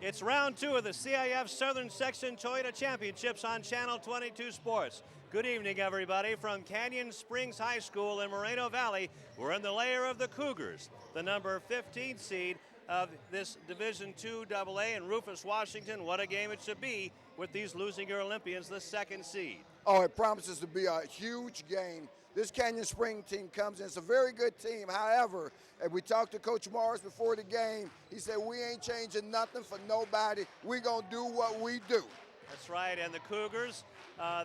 It's round 2 of the CIF Southern Section Toyota Championships on Channel 22 Sports. Good evening, everybody. From Canyon Springs High School in Moreno Valley, we're in the lair of the Cougars, the number 15 seed of this Division II AA, and Rufus Washington. What a game it should be with these Leuzinger Olympians, the 2nd seed. Oh, it promises to be a huge game. This Canyon Spring team comes in. It's a very good team. However, and we talked to Coach Morris before the game. He said, we ain't changing nothing for nobody. We're going to do what we do. That's right, and the Cougars,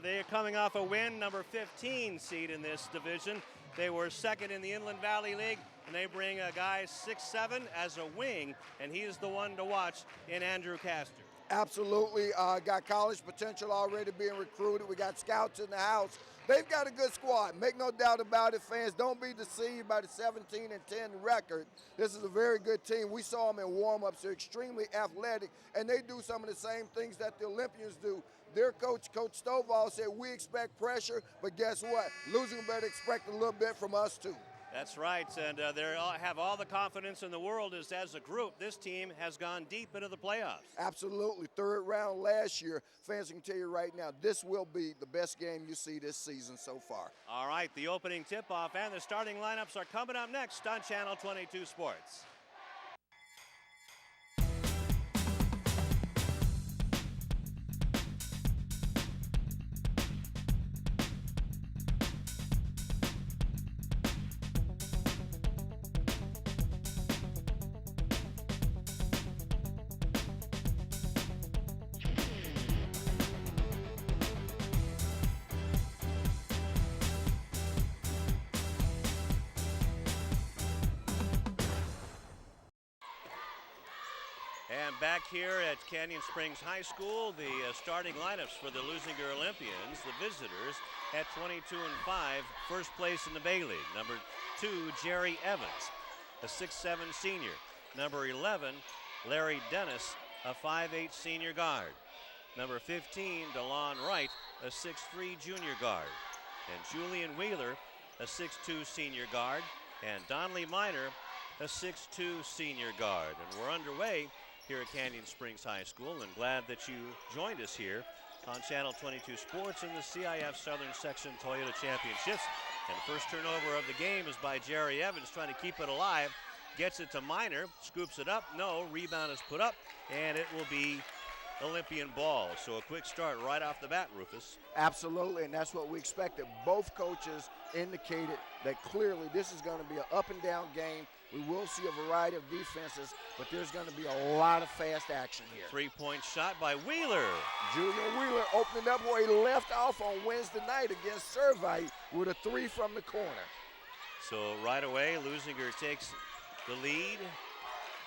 they are coming off a win, number 15 seed in this division. They were 2nd in the Inland Valley League, and they bring a guy 6'7" as a wing, and he is the one to watch in Andrew Castor. Absolutely. Got college potential already being recruited. We got scouts in the house. They've got a good squad. Make no doubt about it, fans. Don't be deceived by the 17-10 record. This is a very good team. We saw them in warm-ups. They're extremely athletic, and they do some of the same things that the Olympians do. Their coach, Coach Stovall, said we expect pressure, but guess what? Leuzinger better expect a little bit from us, too. That's right, and they have all the confidence in the world as a group. This team has gone deep into the playoffs. Absolutely. 3rd round last year. Fans can tell you right now, this will be the best game you see this season so far. All right, the opening tip-off and the starting lineups are coming up next on Channel 22 Sports. And back here at Canyon Springs High School, the starting lineups for the Leuzinger Olympians, the visitors at 22-5, first place in the Bay League. Number 2, Jerry Evans, a 6'7" senior. Number 11, Larry Dennis, a 5'8" senior guard. Number 15, DeLon Wright, a 6'3" junior guard. And Julian Wheeler, a 6'2" senior guard. And Donley Minor, a 6'2" senior guard. And we're underway here at Canyon Springs High School, and glad that you joined us here on Channel 22 Sports in the CIF Southern Section Toyota Championships. And the first turnover of the game is by Jerry Evans, trying to keep it alive. Gets it to Minor, scoops it up, no, rebound is put up, and it will be Olympian ball. So a quick start right off the bat, Rufus. Absolutely, and that's what we expected. Both coaches indicated that clearly this is going to be an up and down game. We will see a variety of defenses, but there's going to be a lot of fast action here. 3-point shot by Wheeler. Julian Wheeler opening up where he left off on Wednesday night against Servite with a 3 from the corner. So right away, Leuzinger takes the lead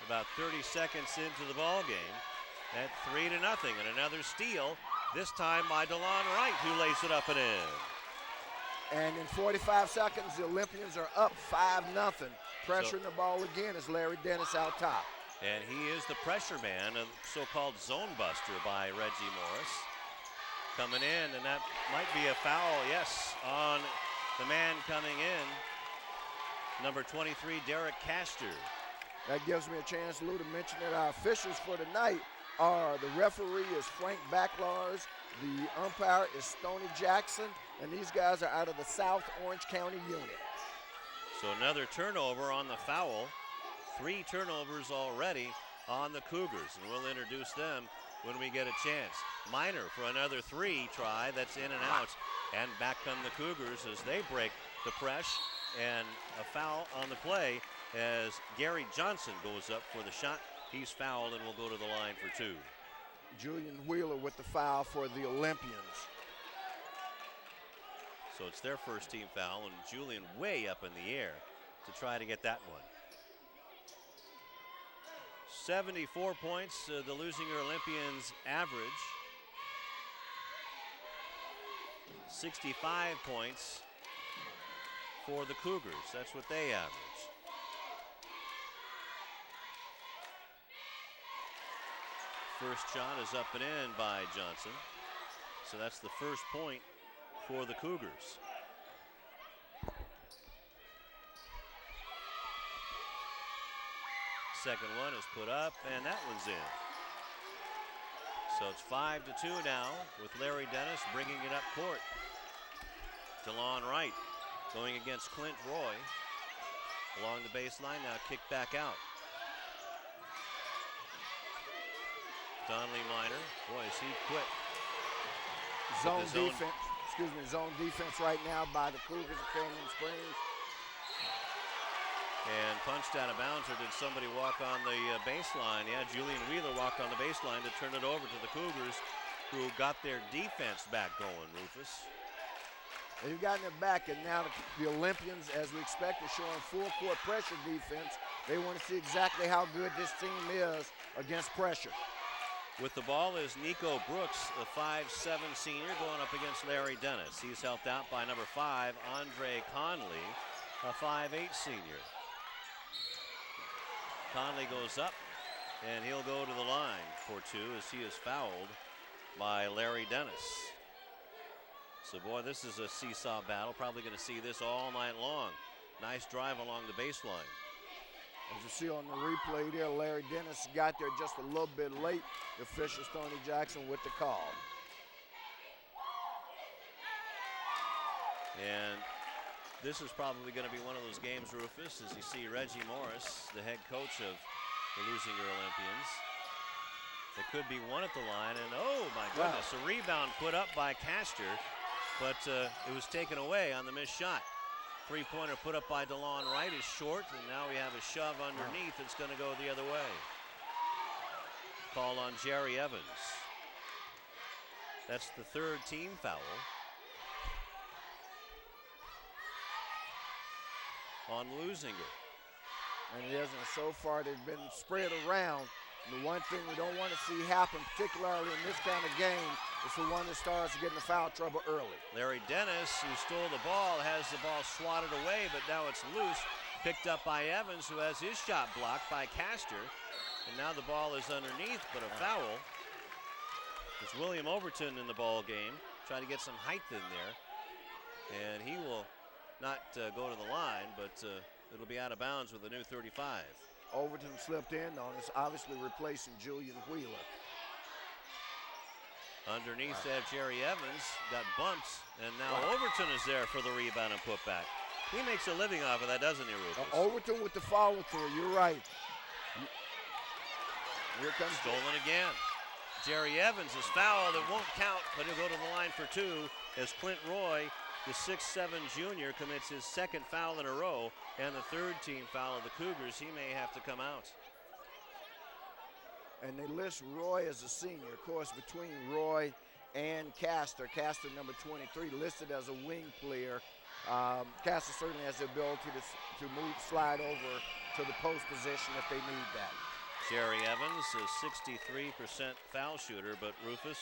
about 30 seconds into the ball game at 3-0, and another steal, this time by DeLon Wright, who lays it up and in. And in 45 seconds, the Olympians are up 5-0. Pressuring the ball again is Larry Dennis out top. And he is the pressure man, a so-called zone buster by Reggie Morris. Coming in, and that might be a foul, yes, on the man coming in, number 23, Derek Castor. That gives me a chance, Lou, to mention that our officials for tonight are the referee is Frank Backlars, the umpire is Stoney Jackson, and these guys are out of the South Orange County unit. So another turnover on the foul. 3 turnovers already on the Cougars, and we'll introduce them when we get a chance. Minor for another 3 try, that's in and out. And back come the Cougars as they break the press, and a foul on the play as Gary Johnson goes up for the shot. He's fouled and will go to the line for 2. Julian Wheeler with the foul for the Olympians. So it's their first team foul, and Julian way up in the air to try to get that one. 74 points, the Leuzinger Olympians average. 65 points for the Cougars. That's what they average. First shot is up and in by Johnson. So that's the first point for the Cougars. Second one is put up, and that one's in. So it's 5-2 now with Larry Dennis bringing it up court. DeLon Wright going against Clint Roy. Along the baseline now, kicked back out. Donley Miner, boy, is he quick. Zone defense right now by the Cougars of Canyon Springs. And punched out of bounds, or did somebody walk on the baseline? Yeah, Julian Wheeler walked on the baseline to turn it over to the Cougars, who got their defense back going, Rufus. They've gotten it back, and now the Olympians, as we expect, are showing full court pressure defense. They want to see exactly how good this team is against pressure. With the ball is Nico Brooks, a 5'7" senior, going up against Larry Dennis. He's helped out by number 5, Andre Conley, a 5'8" senior. Conley goes up, and he'll go to the line for 2 as he is fouled by Larry Dennis. So, boy, this is a seesaw battle. Probably going to see this all night long. Nice drive along the baseline. As you see on the replay there, Larry Dennis got there just a little bit late. The official, Stoney Jackson, with the call. And this is probably going to be one of those games, Rufus, as you see Reggie Morris, the head coach of the Leuzinger Olympians. It could be one at the line, and oh my goodness, a rebound put up by Castor, but it was taken away on the missed shot. Three-pointer put up by DeLon Wright is short, and now we have a shove underneath. It's going to go the other way. Call on Jerry Evans. That's the 3rd team foul on Leuzinger. And it isn't so far. They've been spread around. And the one thing we don't want to see happen, particularly in this kind of game, is for one of the stars to get into foul trouble early. Larry Dennis, who stole the ball, has the ball swatted away, but now it's loose. Picked up by Evans, who has his shot blocked by Castor. And now the ball is underneath, but a foul. It's William Overton in the ball game, trying to get some height in there. And he will not go to the line, but it'll be out of bounds with a new 35. Overton slipped in on us, obviously replacing Julian Wheeler. Underneath that, Jerry Evans got bumps, and now Overton is there for the rebound and putback. He makes a living off of that, doesn't he, Rufus? Overton with the follow-through, you're right. Here comes stolen again. Jerry Evans is fouled. It won't count, but he'll go to the line for 2 as Clint Roy, the 6'7" junior, commits his 2nd foul in a row, and the 3rd team foul of the Cougars. He may have to come out. And they list Roy as a senior. Of course, between Roy and Castor number 23, listed as a wing player. Castor certainly has the ability to slide over to the post position if they need that. Jerry Evans is 63% foul shooter, but Rufus,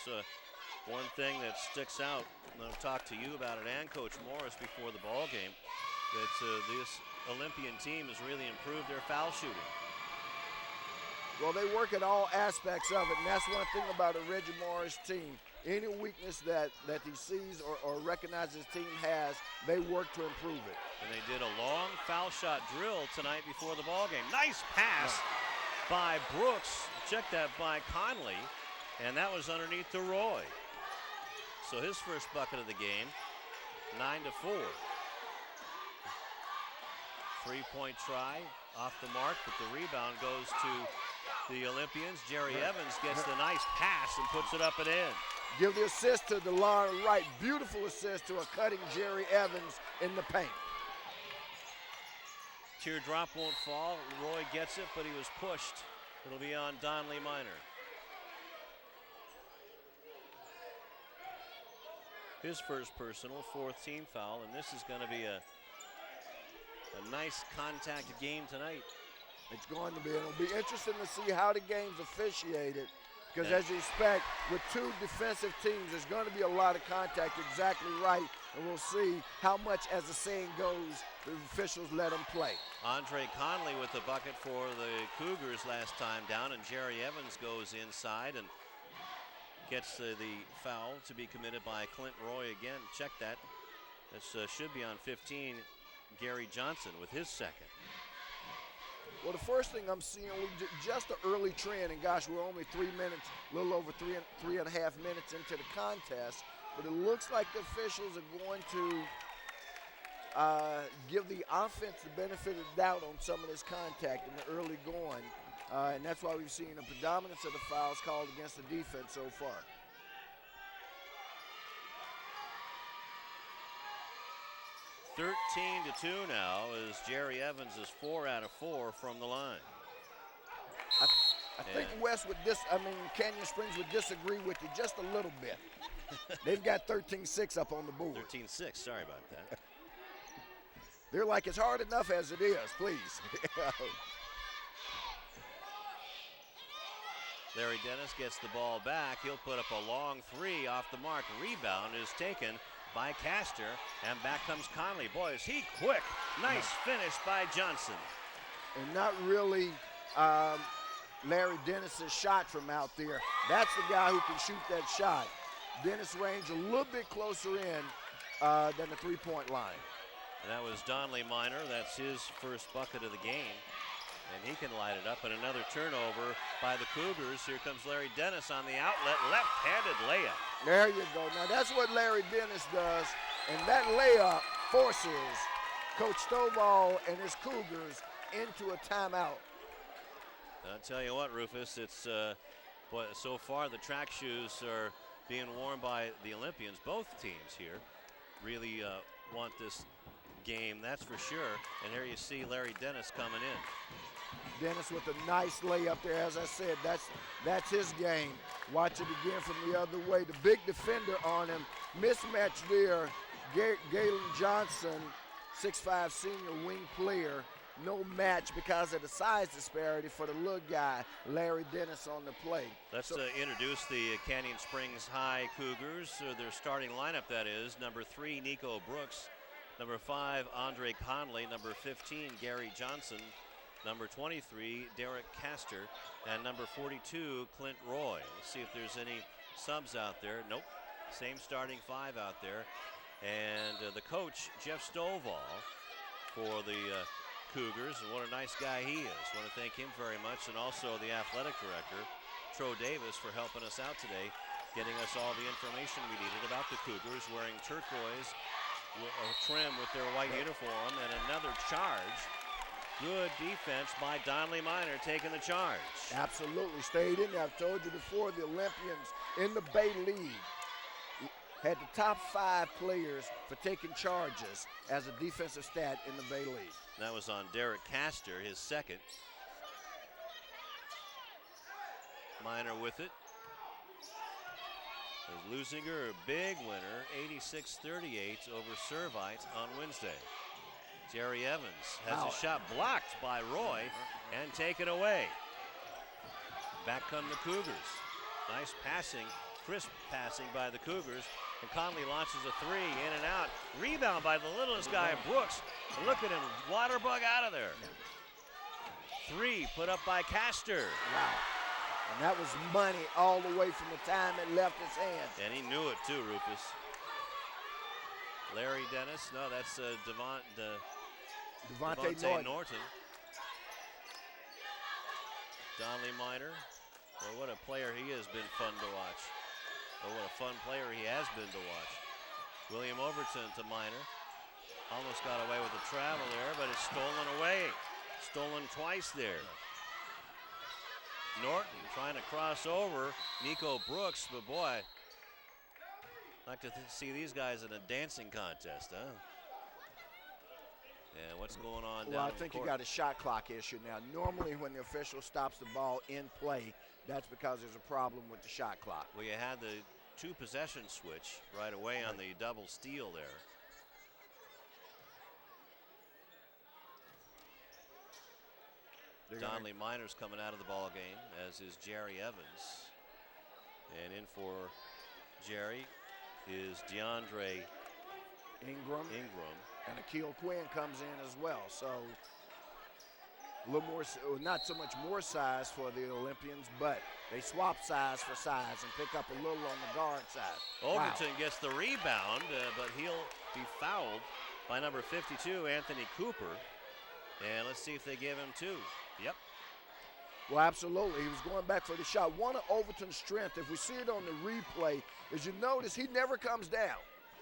one thing that sticks out, and I've talked to you about it and Coach Morris before the ball game, that this Olympian team has really improved their foul shooting. Well, they work at all aspects of it, and that's one thing about a Reggie Morris team. Any weakness that he sees or recognizes his team has, they work to improve it. And they did a long foul shot drill tonight before the ball game. Nice pass by Brooks. Check that by Conley, and that was underneath to Roy. So his first bucket of the game, 9-4. 3-point try off the mark, but the rebound goes to the Olympians. Jerry Evans gets the nice pass and puts it up and in. Give the assist to DeLon Wright. Beautiful assist to a cutting Jerry Evans in the paint. Teardrop won't fall. Roy gets it, but he was pushed. It'll be on Donley Miner. His first personal, 4th team foul, and this is going to be a nice contact game tonight. It's going to be. It'll be interesting to see how the game's officiated, because as you expect, with 2 defensive teams, there's going to be a lot of contact, exactly right, and we'll see how much, as the saying goes, the officials let them play. Andre Conley with the bucket for the Cougars last time down, and Jerry Evans goes inside and gets the foul to be committed by Clint Roy again. Check that. This should be on 15, Gary Johnson with his 2nd. Well, the first thing I'm seeing, just an early trend, and gosh, we're only 3 minutes, a little over three and a half minutes into the contest, but it looks like the officials are going to give the offense the benefit of the doubt on some of this contact in the early going, and that's why we've seen a predominance of the fouls called against the defense so far. (13-2) now, as Jerry Evans is 4 out of 4 from the line. I think Canyon Springs would disagree with you just a little bit. They've got 13-6 up on the board. 13-6, sorry about that. They're like, it's hard enough as it is, please. Larry Dennis gets the ball back. He'll put up a long three off the mark. Rebound is taken by Castor, and back comes Conley. Boy, is he quick. Nice finish by Johnson. And not really Larry Dennis's shot from out there. That's the guy who can shoot that shot. Dennis range a little bit closer in than the three-point line. And that was Donley Minor. That's his first bucket of the game. And he can light it up. And another turnover by the Cougars. Here comes Larry Dennis on the outlet. Left-handed layup. There you go. Now that's what Larry Dennis does. And that layup forces Coach Stovall and his Cougars into a timeout. I'll tell you what, Rufus, it's so far the track shoes are being worn by the Olympians. Both teams here really want this game, that's for sure. And here you see Larry Dennis coming in. Dennis with a nice layup there. As I said, that's his game. Watch it again from the other way. The big defender on him. Mismatch there. Galen Johnson, 6'5" senior wing player. No match because of the size disparity for the little guy, Larry Dennis, on the play. Let's introduce the Canyon Springs High Cougars. Their starting lineup, that is. Number 3, Nico Brooks. Number 5, Andre Conley. Number 15, Gary Johnson. Number 23, Derek Castor. And number 42, Clint Roy. Let's see if there's any subs out there. Nope. Same starting 5 out there. And the coach, Jeff Stovall, for the Cougars, and what a nice guy he is. Want to thank him very much, and also the athletic director, Tro Davis, for helping us out today, getting us all the information we needed about the Cougars, wearing turquoise trim with their white uniform, and another charge. Good defense by Donley Minor taking the charge. Absolutely, stayed in there. I've told you before, the Olympians in the Bay League had the top 5 players for taking charges as a defensive stat in the Bay League. That was on Derek Castor, his second. Minor with it. Leuzinger, a big winner, 86-38 over Servite on Wednesday. Jerry Evans has a shot blocked by Roy and taken away. Back come the Cougars. Nice passing, crisp passing by the Cougars. And Conley launches a 3, in and out. Rebound by the littlest guy, Brooks. And look at him, water bug out of there. 3 put up by Castor. Wow. And that was money all the way from the time it left his hands. And he knew it too, Rufus. Larry Dennis, no, that's Devontae Norton. Donley Minor. Well, what a player he has been fun to watch. Oh, what a fun player he has been to watch. William Overton to Minor. Almost got away with the travel there, but it's stolen away. Stolen twice there. Norton trying to cross over Nico Brooks, but boy, I'd like to see these guys in a dancing contest, huh? Yeah, what's going on Well, down I think the you court? got a shot clock issue now. Normally when the official stops the ball in play, that's because there's a problem with the shot clock. Well, you had the 2 possession switch right away on the double steal there. Donley Minor's coming out of the ball game, as is Jerry Evans. And in for Jerry is DeAndre Ingram. And Akil Quinn comes in as well. So a little more, not so much more size for the Olympians, but they swap size for size and pick up a little on the guard side. Overton gets the rebound, but he'll be fouled by number 52, Anthony Cooper. And let's see if they give him 2. Yep. Well, absolutely. He was going back for the shot. One of Overton's strength, if we see it on the replay, is you notice he never comes down.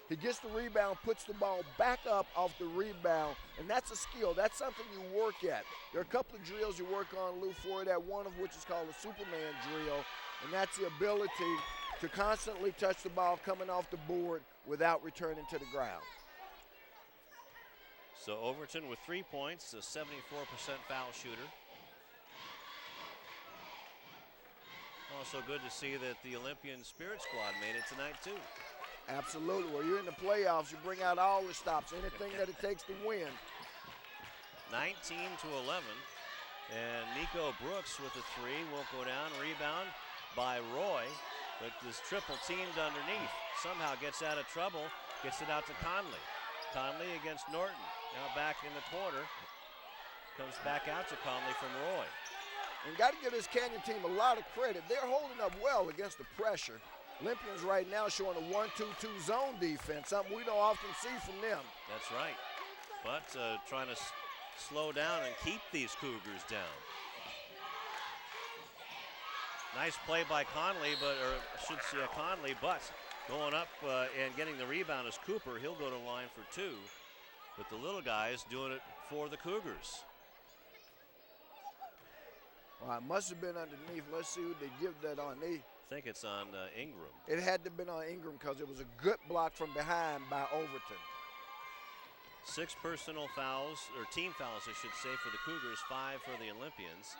He gets the rebound, puts the ball back up off the rebound, and that's a skill. That's something you work at. There are a couple of drills you work on, Lou, for that, one of which is called a Superman drill, and that's the ability to constantly touch the ball coming off the board without returning to the ground. So Overton with 3 points, a 74% foul shooter. Also good to see that the Olympian Spirit Squad made it tonight too. Absolutely. Well, you're in the playoffs, you bring out all the stops, anything that it takes to win. 19-11, and Nico Brooks with a three won't go down. Rebound by Roy, but is triple teamed underneath. Somehow gets out of trouble, gets it out to Conley. Conley against Norton. Now back in the corner. Comes back out to Conley from Roy. And got to give this Canyon team a lot of credit. They're holding up well against the pressure. Olympians right now showing a 1-2-2 zone defense, something we don't often see from them. That's right. But trying to slow down and keep these Cougars down. Nice play by Conley, but going up and getting the rebound is Cooper. He'll go to the line for two. But the little guys doing it for the Cougars. Well, it must have been underneath. Let's see who they give that on. I think it's on Ingram. It had to have been on Ingram because it was a good block from behind by Overton. 6 personal fouls, or team fouls, I should say, for the Cougars, 5 for the Olympians.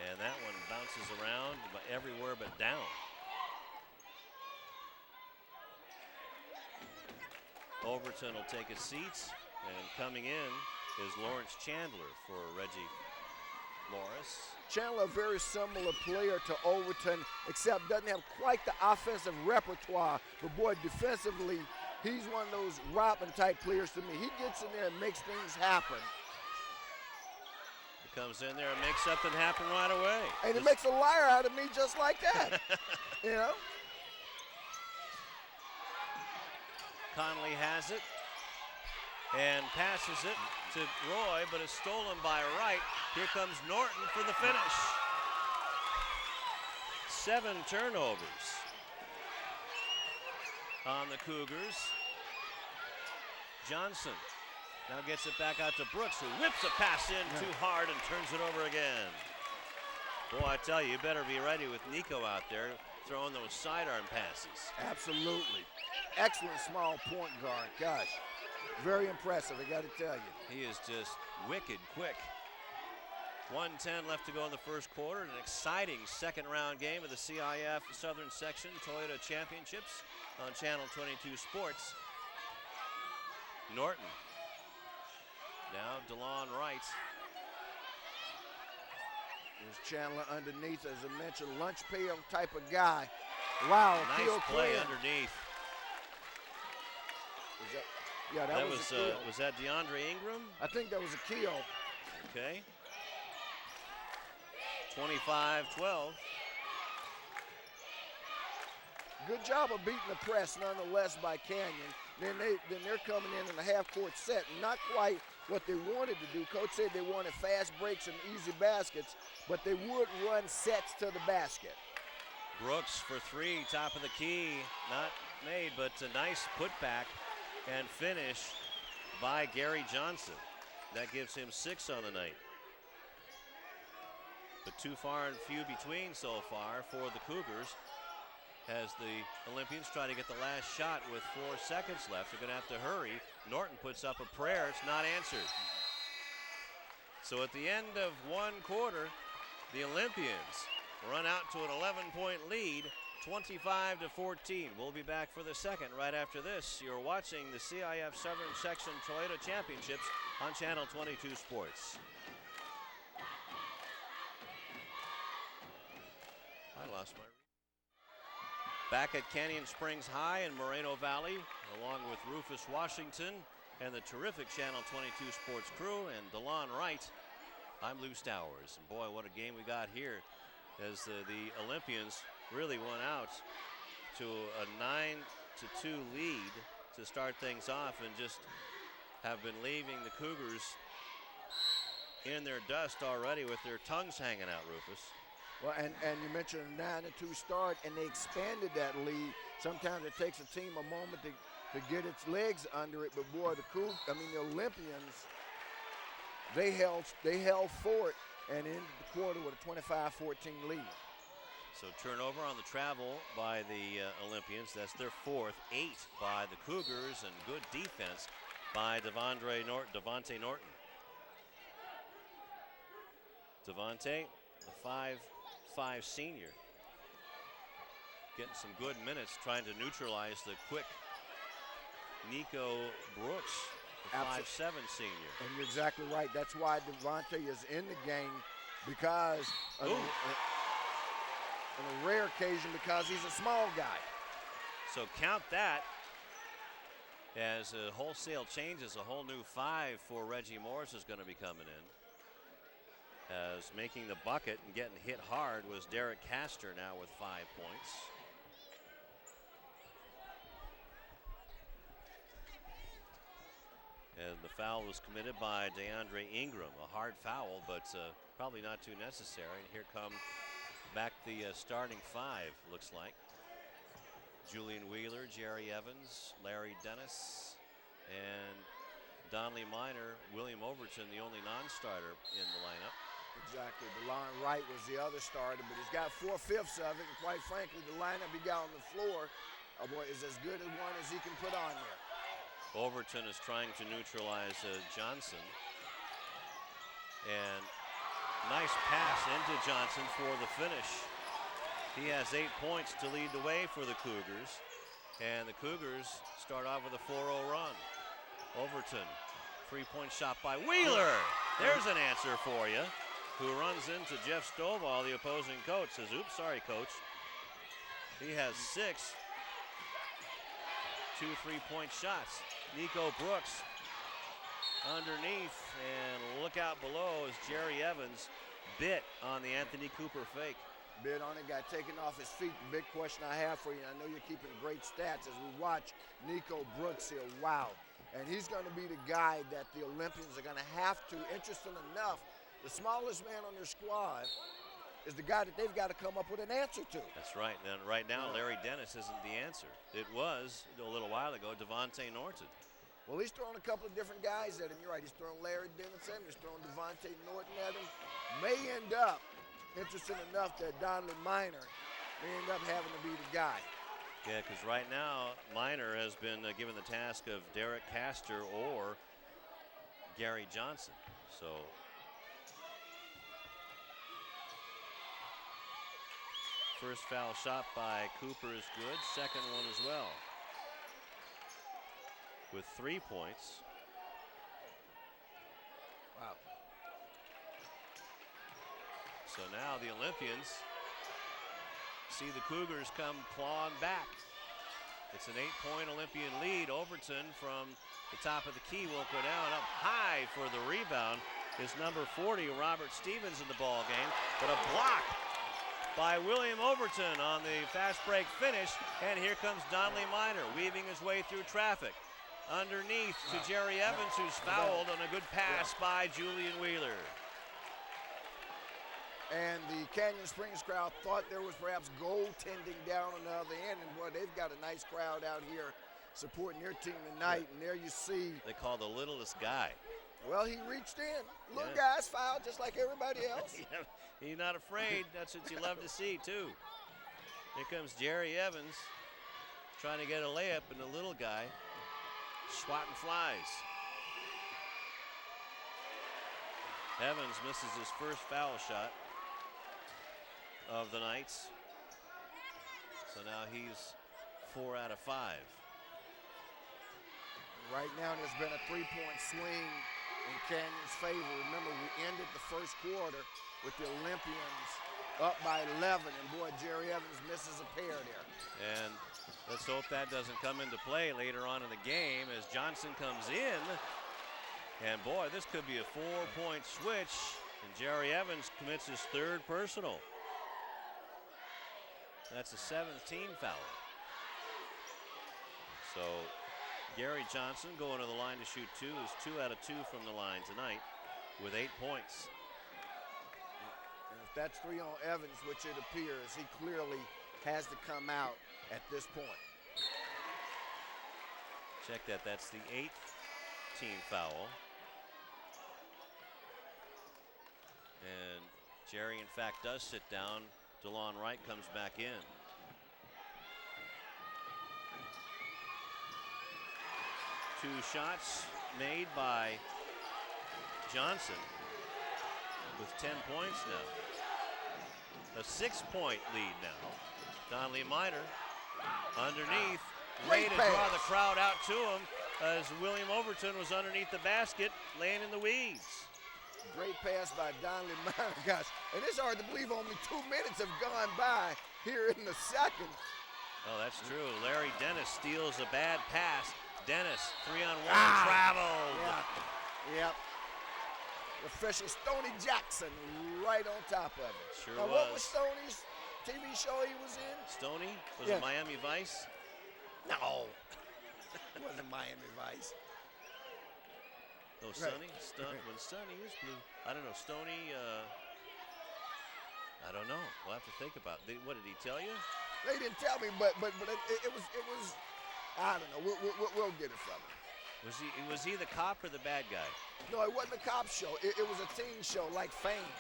And that one bounces around everywhere but down. Overton will take his seat, and coming in is Lawrence Chandler for Reggie Morris. Chandler, a very similar player to Overton, except doesn't have quite the offensive repertoire. But boy, defensively, he's one of those Robin-type players to me. He gets in there and makes things happen. He comes in there and makes something happen right away. And he makes a liar out of me just like that, you know? Conley has it and passes it to Roy, but is stolen by Wright. Here comes Norton for the finish. 7 turnovers on the Cougars. Johnson now gets it back out to Brooks, who whips a pass in too hard and turns it over again. Boy, I tell you better be ready with Nico out there throwing those sidearm passes. Absolutely. Excellent small point guard. Gosh, very impressive, I got to tell you. He is just wicked quick. 1:10 left to go in the first quarter. An exciting second round game of the CIF Southern Section Toyota Championships on Channel 22 Sports. Norton. Now DeLon Wright. There's Chandler underneath, as I mentioned, lunch pail type of guy. Wow, nice play underneath. That was that DeAndre Ingram? I think that was a kill. Okay. 25-12. Good job of beating the press, nonetheless, by Canyon. Then they're coming in a half-court set. Not quite what they wanted to do. Coach said they wanted fast breaks and easy baskets, but they would run sets to the basket. Brooks for 3, top of the key. Not made, but a nice putback and finish by Gary Johnson. That gives him 6 on the night. But too far and few between so far for the Cougars, as the Olympians try to get the last shot with 4 seconds left. They're going to have to hurry. Norton puts up a prayer. It's not answered. So at the end of one quarter, the Olympians run out to an 11-point lead, 25-14. We'll be back for the second right after this. You're watching the CIF Southern Section Toyota Championships on Channel 22 Sports. I lost my... Back at Canyon Springs High in Moreno Valley, along with Rufus Washington and the terrific Channel 22 Sports crew and DeLon Wright, I'm Lou Stowers. And boy, what a game we got here, as the Olympians really went out to a 9-2 lead to start things off, and just have been leaving the Cougars in their dust already with their tongues hanging out, Rufus. Well, and you mentioned a 9-2 start, and they expanded that lead. Sometimes it takes a team a moment to get its legs under it, but boy, the Olympians, they held fort and ended the quarter with a 25-14 lead. So turnover on the travel by the Olympians. That's their fourth. 8 by the Cougars, and good defense by Devontae Norton. Devontae, the 5'5" senior, getting some good minutes, trying to neutralize the quick Nico Brooks, the 5'7" senior. And you're exactly right. That's why Devontae is in the game, because on a rare occasion, because he's a small guy. So count that as a wholesale changes. A whole new 5 for Reggie Morris is going to be coming in. As making the bucket and getting hit hard was Derek Castor, now with 5 points. And the foul was committed by DeAndre Ingram. A hard foul, but probably not too necessary. And here come back the starting 5, looks like. Julian Wheeler, Jerry Evans, Larry Dennis, and Donley Minor. William Overton, the only non-starter in the lineup. Exactly. DeLon Wright was the other starter, but he's got 4/5 of it. And quite frankly, the lineup he got on the floor is as good a one as he can put on there. Overton is trying to neutralize Johnson. And nice pass into Johnson for the finish. He has 8 points to lead the way for the Cougars. And the Cougars start off with a 4-0 run. Overton, 3-point shot by Wheeler. There's an answer for you. Who runs into Jeff Stovall, the opposing coach, says, oops, sorry, coach. He has 6 2 3-point shots. Nico Brooks underneath, and look out below as Jerry Evans bit on the Anthony Cooper fake. Bit on it, got taken off his feet. The big question I have for you, I know you're keeping great stats as we watch Nico Brooks here. Wow. And he's going to be the guy that the Olympians are going to have to, interesting enough, the smallest man on their squad is the guy that they've got to come up with an answer to. That's right. And right now, Larry Dennis isn't the answer. It was, a little while ago, Devontae Norton. Well, he's throwing a couple of different guys at him. You're right. He's throwing Larry Dennis at him. He's throwing Devontae Norton at him. May end up, interesting enough, that Donley Minor may end up having to be the guy. Yeah, because right now, Minor has been given the task of Derek Castor or Gary Johnson. So first foul shot by Cooper is good. Second one as well. With 3 points. Wow. So now the Olympians see the Cougars come clawing back. It's an 8-point Olympian lead. Overton from the top of the key won't go down. Up high for the rebound is number 40, Robert Stevens, in the ball game. But a block by William Overton on the fast break finish. And here comes Donley Minor weaving his way through traffic. Underneath to Jerry Evans, who's fouled on a good pass by Julian Wheeler. And the Canyon Springs crowd thought there was perhaps goaltending down on the other end. And boy, they've got a nice crowd out here supporting their team tonight. And there you see. They call the littlest guy. Well, he reached in. Little guy's fouled just like everybody else. Yeah, he's not afraid. That's what you love to see, too. Here comes Jerry Evans trying to get a layup, and the little guy swatting flies. Evans misses his first foul shot of the Knights. So now he's 4 out of 5. Right now there's been a 3-point swing in Canyon's favor. Remember, we ended the first quarter with the Olympians up by 11, and boy, Jerry Evans misses a pair there. And let's hope that doesn't come into play later on in the game as Johnson comes in. And boy, this could be a 4-point switch, and Jerry Evans commits his third personal. That's a 7th team foul. So Gary Johnson going to the line to shoot 2 is 2 out of 2 from the line tonight. with 8 points. And if that's 3 on Evans, which it appears, he clearly has to come out at this point. Check that. That's the 8th team foul. And Jerry, in fact, does sit down. DeLon Wright comes back in. Two shots made by Johnson with 10 points now. A 6-point lead now. Donley Miner underneath. Way to draw the crowd out to him as William Overton was underneath the basket, laying in the weeds. Great pass by Donley Miner, gosh. And it's hard to believe only 2 minutes have gone by here in the second. Oh, that's true. Larry Dennis steals a bad pass. Dennis, 3-on-1, traveled. Yeah. Yep. Official Stoney Jackson right on top of it. Sure now, was. What was Stoney's TV show he was in? Stoney? Was it Miami Vice? No. It wasn't Miami Vice. Oh, Sonny? When Sonny is blue. I don't know. Stoney, I don't know. We'll have to think about it. What did he tell you? They didn't tell me, but it was. I don't know. We'll get it from him. Was he the cop or the bad guy? No, it wasn't a cop show. It was a teen show like Fame.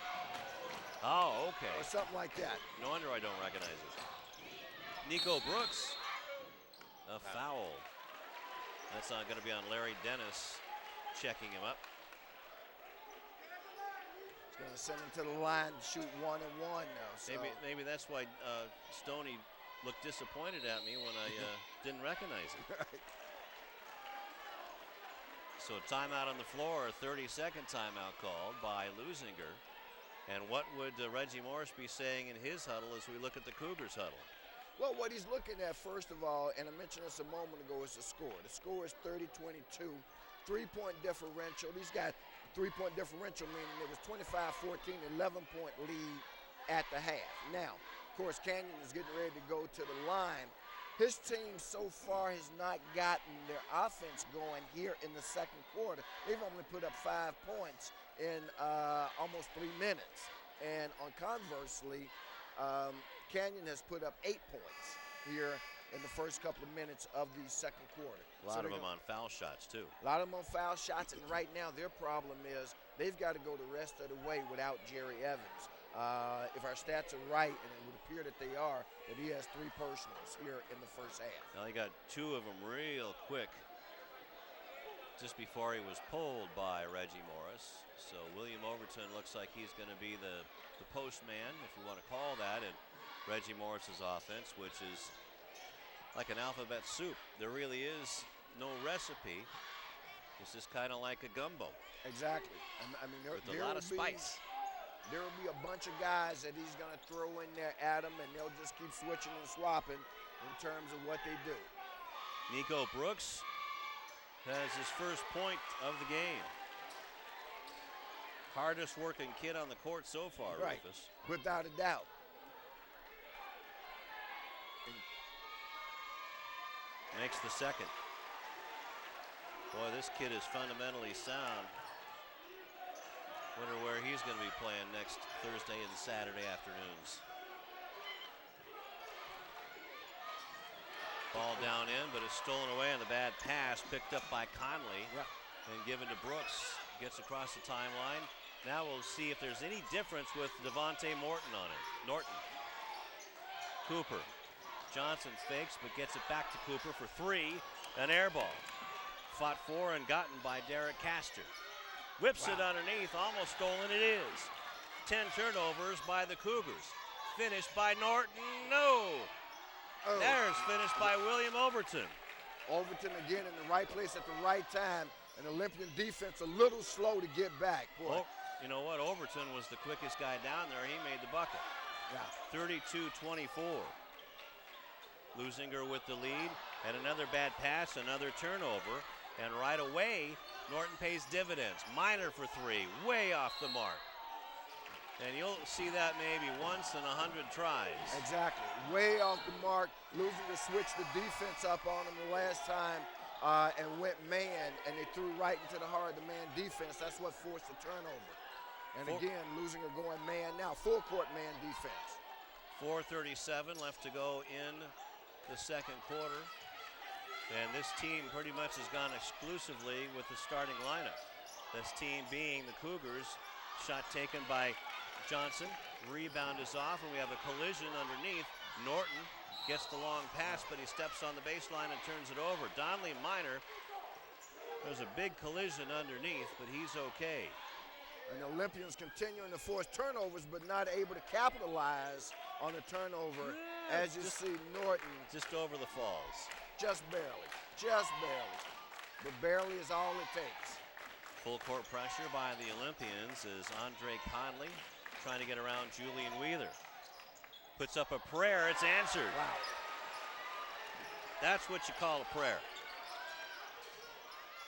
Oh, okay. Or something like that. No wonder I don't recognize it. Nico Brooks, a foul. That's not going to be on Larry Dennis, checking him up. He's going to send him to the line to shoot 1 and 1 now. So. Maybe that's why Stoney looked disappointed at me when I didn't recognize him. Right. So timeout on the floor, a 30-second timeout called by Leuzinger. And what would Reggie Morris be saying in his huddle as we look at the Cougars huddle? Well, what he's looking at, first of all, and I mentioned this a moment ago, is the score. The score is 30-22, 3-point differential. He's got 3-point differential, meaning it was 25-14, 11-point lead at the half. Now, of course, Canyon is getting ready to go to the line. His team so far has not gotten their offense going here in the second quarter. They've only put up 5 points in almost 3 minutes. And conversely, Canyon has put up 8 points here in the first couple of minutes of the second quarter. A lot of them on foul shots, too. A lot of them on foul shots, and right now their problem is they've got to go the rest of the way without Jerry Evans. If our stats are right, and it would appear that they are, that he has 3 personals here in the first half. Well, he got 2 of them real quick just before he was pulled by Reggie Morris. So William Overton looks like he's going to be the postman, if you want to call that, in Reggie Morris's offense, which is like an alphabet soup. There really is no recipe. It's just kind of like a gumbo. Exactly. I mean, with a lot of spice. There will be a bunch of guys that he's going to throw in there at him, and they'll just keep switching and swapping in terms of what they do. Nico Brooks has his first point of the game. Hardest working kid on the court so far, right. Rufus. Without a doubt. Makes the second. Boy, this kid is fundamentally sound. Wonder where he's going to be playing next Thursday and Saturday afternoons. Ball down in, but it's stolen away on the bad pass, picked up by Conley and given to Brooks. Gets across the timeline. Now we'll see if there's any difference with Devontae Norton on it. Cooper. Johnson fakes, but gets it back to Cooper for 3. An air ball. Fought for and gotten by Derek Castor. Whips it underneath, almost stolen it is. 10 turnovers by the Cougars. Finished by Norton, no. There's finished by William Overton. Overton again in the right place at the right time. An Olympian defense a little slow to get back. Boy. Oh, you know what? Overton was the quickest guy down there. He made the bucket. Yeah. 32-24. Leuzinger with the lead, and another bad pass, another turnover, and right away, Norton pays dividends. Miner for 3, way off the mark. And you'll see that maybe once in 100 tries. Exactly, way off the mark. Leuzinger switched the defense up on him the last time and went man, and they threw right into the heart of the man defense. That's what forced the turnover. And again, Leuzinger going man now, full court man defense. 4:37 left to go in the second quarter. And this team pretty much has gone exclusively with the starting lineup. This team being the Cougars. Shot taken by Johnson. Rebound is off, and we have a collision underneath. Norton gets the long pass, but he steps on the baseline and turns it over. Donley Minor, there's a big collision underneath, but he's okay. And the Olympians continuing to force turnovers, but not able to capitalize on the turnover. As you see, Norton. Just over the falls. Just barely, but barely is all it takes. Full court pressure by the Olympians is Andre Conley trying to get around Julian Wheeler. Puts up a prayer, it's answered. Wow. That's what you call a prayer.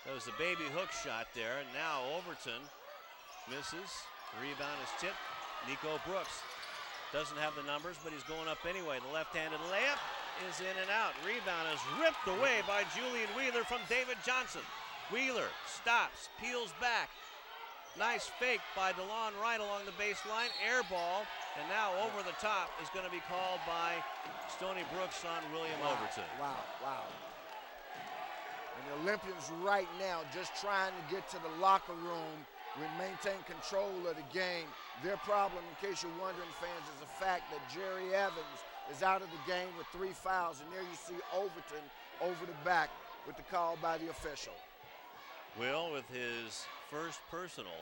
That was a baby hook shot there, and now Overton misses. Rebound is tipped. Nico Brooks doesn't have the numbers, but he's going up anyway. The left-handed layup is in and out. Rebound is ripped away by Julian Wheeler from David Johnson. Wheeler stops, peels back. Nice fake by DeLon Wright along the baseline. Air ball, and now over the top is going to be called by Stony Brooks on William Overton. Wow. And the Olympians right now just trying to get to the locker room and maintain control of the game. Their problem, in case you're wondering, fans, is the fact that Jerry Evans is out of the game with 3 fouls. And there you see Overton over the back with the call by the official. Will with his first personal,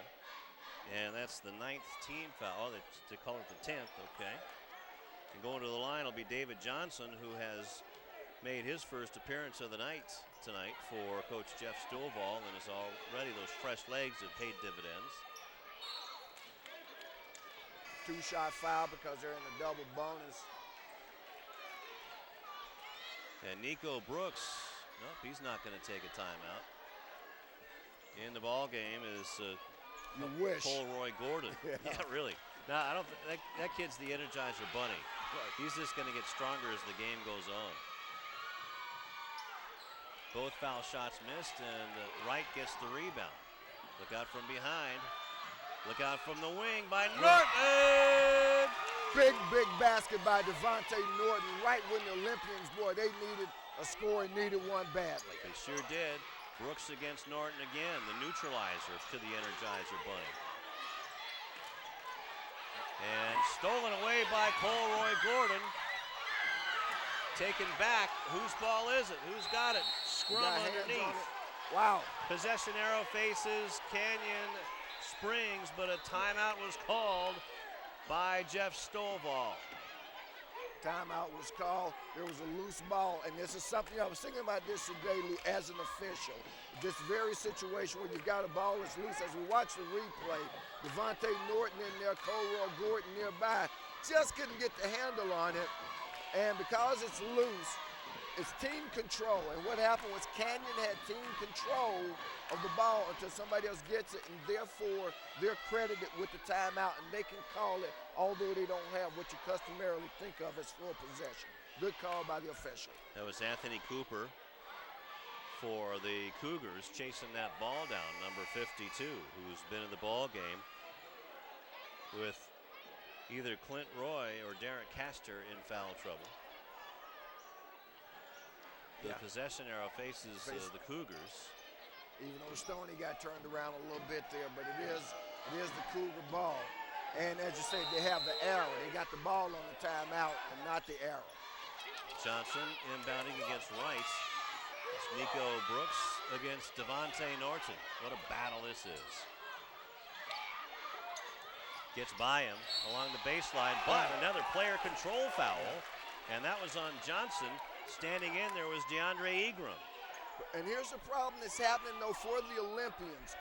and that's the 9th team foul. They call it the 10th, okay. And going to the line will be David Johnson, who has made his first appearance of the night tonight for Coach Jeff Stovall, and is already those fresh legs have paid dividends. 2-shot foul because they're in the double bonus. And Nico Brooks, nope, he's not going to take a timeout. In the ball game is you wish. Colroy Gordon. Yeah, really. No, I don't. That kid's the Energizer Bunny. Right. He's just going to get stronger as the game goes on. Both foul shots missed, and Wright gets the rebound. Look out from behind. Look out from the wing by Norton. Big basket by Devontae Norton. Right when the Olympians, boy, they needed a score and needed one badly. They sure did. Brooks against Norton again, the neutralizer to the Energizer Bunny. And stolen away by Colroy Gordon. Taken back. Whose ball is it? Who's got it? Scrum underneath. Wow. Possession arrow faces Canyon Springs, but a timeout was called by Jeff Stovall. Timeout was called. There was a loose ball, and this is something I was thinking about this today, Lou, as an official. This very situation where you've got a ball that's loose. As we watch the replay, Devontae Norton in there, Colroy Gordon nearby, just couldn't get the handle on it. And because it's loose, it's team control. And what happened was Canyon had team control of the ball until somebody else gets it, and therefore they're credited with the timeout, and they can call it, although they don't have what you customarily think of as full possession. Good call by the official. That was Anthony Cooper for the Cougars chasing that ball down, number 52, who's been in the ball game with either Clint Roy or Derek Castor in foul trouble. The possession arrow faces the Cougars. Even though Stoney got turned around a little bit there, but it is the Cougar ball. And as you say, they have the arrow. They got the ball on the timeout and not the arrow. Johnson inbounding against Wright. It's Nico Brooks against Devontae Norton. What a battle this is. Gets by him along the baseline, but another player control foul. And that was on Johnson. Standing in there was DeAndre Egram. And here's the problem that's happening, though, for the Olympians.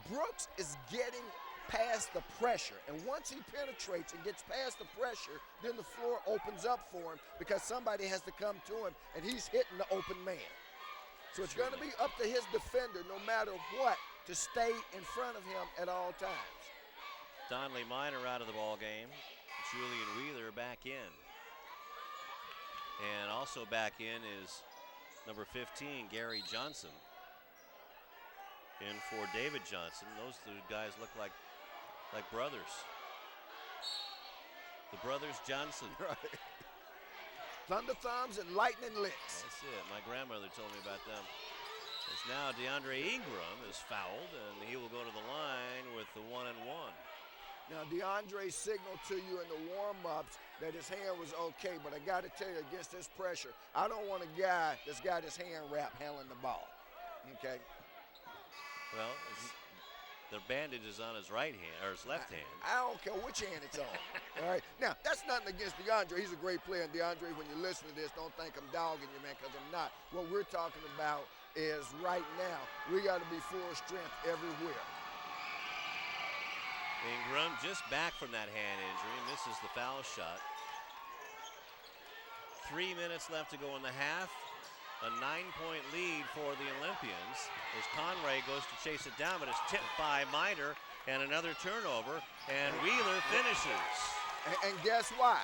Brooks is getting past the pressure. And once he penetrates and gets past the pressure, then the floor opens up for him because somebody has to come to him, and he's hitting the open man. So it's going to be up to his defender, no matter what, to stay in front of him at all times. Donley Minor out of the ball game. Julian Wheeler back in. And also back in is Number 15, Gary Johnson. In for David Johnson. Those two guys look like brothers. The brothers Johnson. Right. Thunder thumbs and lightning licks. That's it. My grandmother told me about them. As now DeAndre Ingram is fouled, and he will go to the line with the 1-1. Now, DeAndre signaled to you in the warm-ups that his hand was okay, but I got to tell you, against this pressure, I don't want a guy that's got his hand wrapped handling the ball, okay? Well, the bandage is on his right hand, or his left hand. I don't care which hand it's on, all right? Now, that's nothing against DeAndre. He's a great player, and DeAndre, when you listen to this, don't think I'm dogging you, man, because I'm not. What we're talking about is right now, we got to be full strength everywhere. Ingram just back from that hand injury, misses the foul shot. 3 minutes left to go in the half. A 9-point lead for the Olympians as Conray goes to chase it down, but it's tipped by Miner, and another turnover, and Wheeler finishes. And guess why?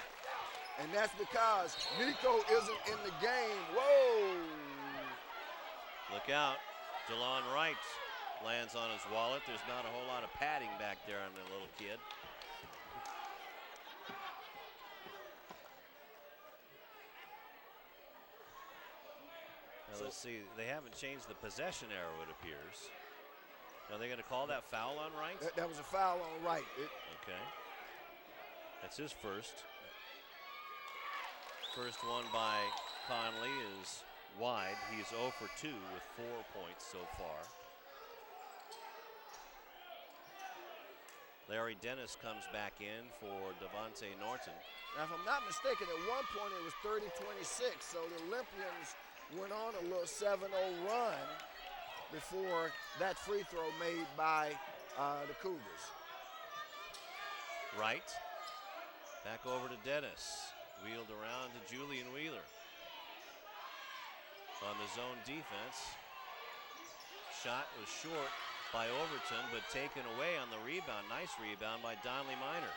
And that's because Nico isn't in the game. Whoa! Look out. DeLon Wright lands on his wallet. There's not a whole lot of padding back there on the little kid. Now let's see. They haven't changed the possession arrow, it appears. Are they going to call that foul on Wright? That was a foul on Wright. Okay. That's his first. First one by Conley is wide. He's 0 for 2 with 4 points so far. Larry Dennis comes back in for Devontae Norton. Now, if I'm not mistaken, at one point it was 30-26, so the Olympians went on a little 7-0 run before that free throw made by the Cougars. Wright, back over to Dennis. Wheeled around to Julian Wheeler. On the zone defense. Shot was short by Overton, but taken away on the rebound. Nice rebound by Donley Miner.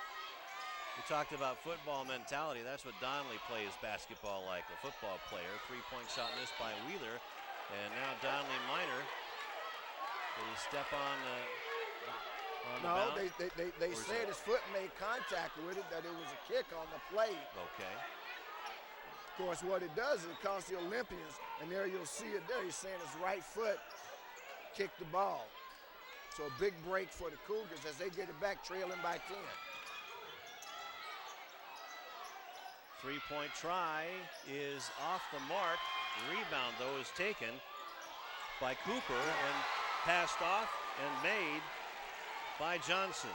We talked about football mentality. That's what Donley plays basketball like, a football player. 3-point shot missed by Wheeler. And now Donley Miner. Did he step on the No, bound? they said his foot made contact with it, that it was a kick on the play. Okay. Of course, what it does is it costs the Olympians, and there you'll see it there. He's saying his right foot kicked the ball. So a big break for the Cougars as they get it back, trailing by 10. 3-point try is off the mark. Rebound, though, is taken by Cooper and passed off and made by Johnson.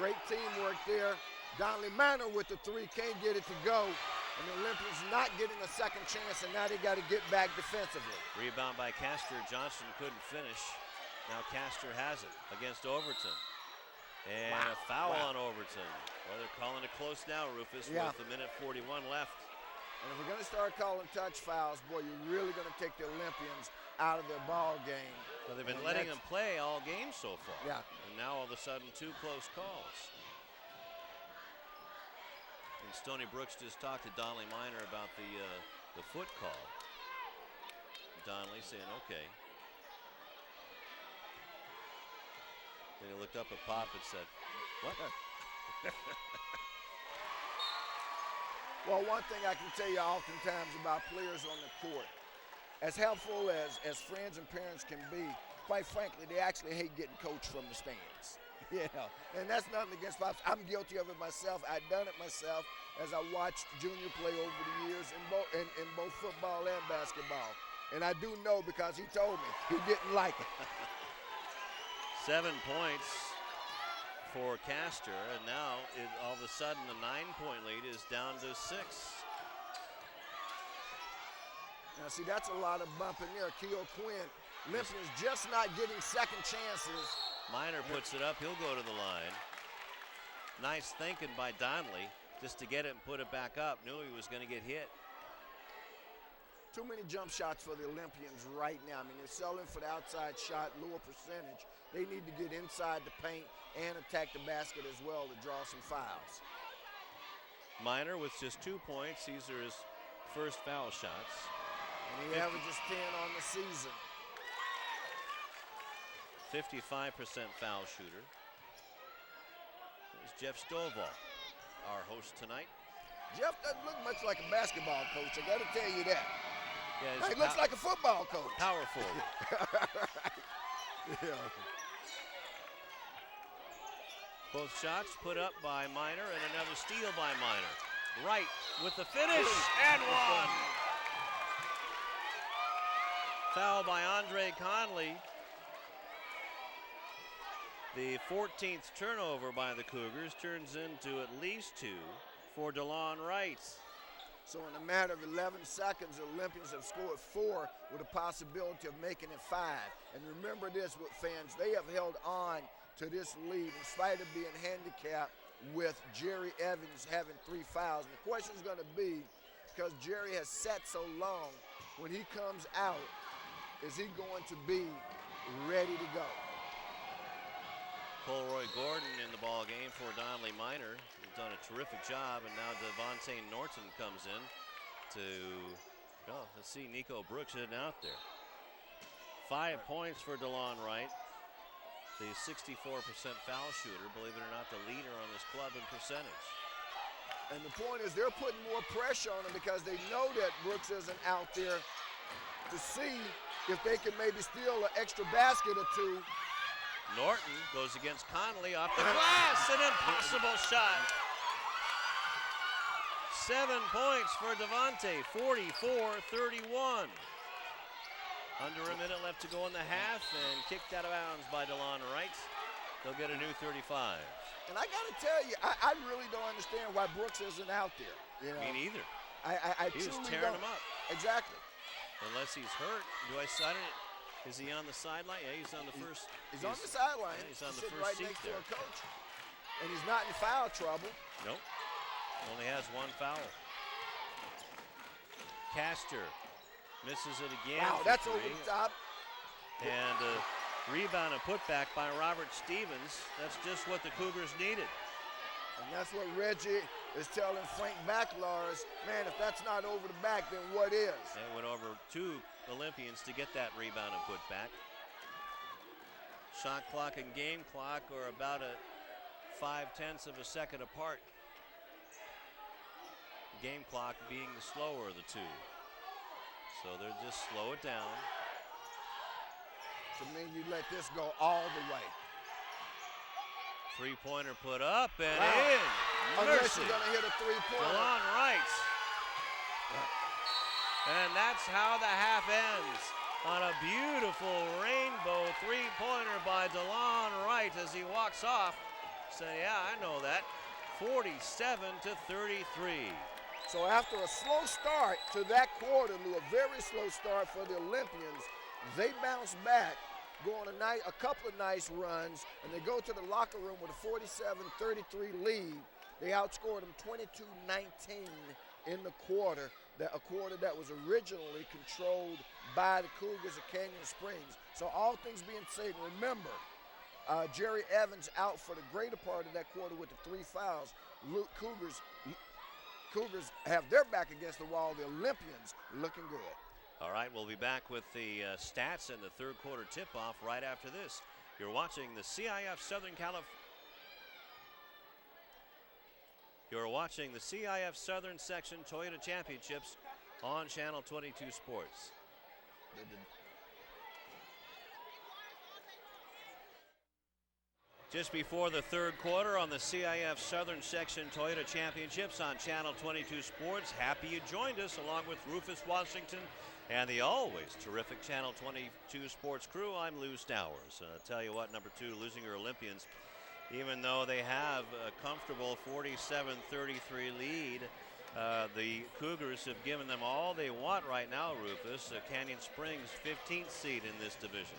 Great teamwork there. Donley Miner with the 3, can't get it to go. And the Olympians not getting a second chance, and now they got to get back defensively. Rebound by Castor. Johnson couldn't finish. Now Castor has it against Overton. And a foul on Overton. Well, they're calling it close now, Rufus, with a minute 41 left. And if we're going to start calling touch fouls, boy, you're really going to take the Olympians out of their ball game. So they've been letting them play all game so far. Yeah. And now all of a sudden 2 close calls. And Stony Brooks just talked to Donley Miner about the foot call. Donley saying, okay. Then he looked up at Pop and said, what? Well, one thing I can tell you oftentimes about players on the court, as helpful as friends and parents can be, quite frankly, they actually hate getting coached from the stands. And that's nothing against Pops. I'm guilty of it myself. I've done it myself as I watched Junior play over the years in both football and basketball. And I do know because he told me he didn't like it. 7 points for Castor, and now all of a sudden the 9-point lead is down to 6. Now, see, that's a lot of bumping there. Keogh Quinn, Olympians just not getting second chances. Miner puts it up. He'll go to the line. Nice thinking by Donley just to get it and put it back up. Knew he was going to get hit. Too many jump shots for the Olympians right now. I mean, they're selling for the outside shot, lower percentage. They need to get inside the paint and attack the basket as well to draw some fouls. Miner with just 2 points. These are his first foul shots. And He averages 10 on the season. 55% foul shooter. There's Jeff Stovall, our host tonight. Jeff doesn't look much like a basketball coach, I got to tell you that. Yeah, he looks like a football coach. Power forward. Yeah. Both shots put up by Minor and another steal by Minor. Wright with the finish and one. Foul by Andre Conley. The 14th turnover by the Cougars turns into at least 2 for DeLon Wright. So in a matter of 11 seconds, the Olympians have scored 4 with a possibility of making it 5. And remember this, with fans, they have held on to this lead in spite of being handicapped with Jerry Evans having 3 fouls. And the question is going to be, because Jerry has sat so long, when he comes out, is he going to be ready to go? Colroy Gordon in the ball game for Donley Minor. He's done a terrific job, and now Devontae Norton comes in to, oh, let's see, Nico Brooks heading out there. 5 points for DeLon Wright, the 64% foul shooter, believe it or not, the leader on this club in percentage. And the point is they're putting more pressure on him because they know that Brooks isn't out there to see if they can maybe steal an extra basket or 2. Norton goes against Conley off the glass, an impossible shot. 7 points for Devontae, 44-31. Under a minute left to go in the half, and kicked out of bounds by DeLon Wright. They'll get a new 35. And I got to tell you, I really don't understand why Brooks isn't out there. You know? Me neither. I He was truly tearing don't. him up. Exactly. Unless he's hurt. Is he on the sideline? Yeah, he's on the first. He's on the sideline. Yeah, he's on the sitting first right seat next there. to a coach. And he's not in foul trouble. Nope. Only has 1 foul. Castor misses it again. Wow, that's over the top. And a rebound and putback by Robert Stevens. That's just what the Cougars needed. And that's what Reggie is telling Frank Backlars, man, if that's not over the back, then what is? They went over 2 Olympians to get that rebound and putback. Shot clock and game clock are about a 0.5 of a second apart. Game clock being the slower of the 2. So they'll just slow it down. To me, you let this go all the way. 3-pointer put up and Wow. in. Unless Mercy. you're going to hit a 3-pointer. DeLon Wright. And that's how the half ends. On a beautiful rainbow 3-pointer by DeLon Wright as he walks off. Say, yeah, I know that. 47-33. So after a slow start to that quarter, a very slow start for the Olympians, they bounce back, go on a couple of nice runs, and they go to the locker room with a 47-33 lead. They outscored them 22-19 in the quarter, a quarter that was originally controlled by the Cougars of Canyon Springs. So all things being said, remember, Jerry Evans out for the greater part of that quarter with the 3 fouls. Cougars have their back against the wall. The Olympians looking good. All right, we'll be back with the stats and the third quarter tip-off right after this. You're watching the CIF Southern Section Toyota Championships on Channel 22 Sports. Just before the third quarter on the CIF Southern Section Toyota Championships on Channel 22 Sports. Happy you joined us along with Rufus Washington and the always terrific Channel 22 Sports crew. I'm Lou Stowers. I'll tell you what, number 2, Leuzinger Olympians, even though they have a comfortable 47-33 lead, the Cougars have given them all they want right now, Rufus. Canyon Springs 15th seed in this division.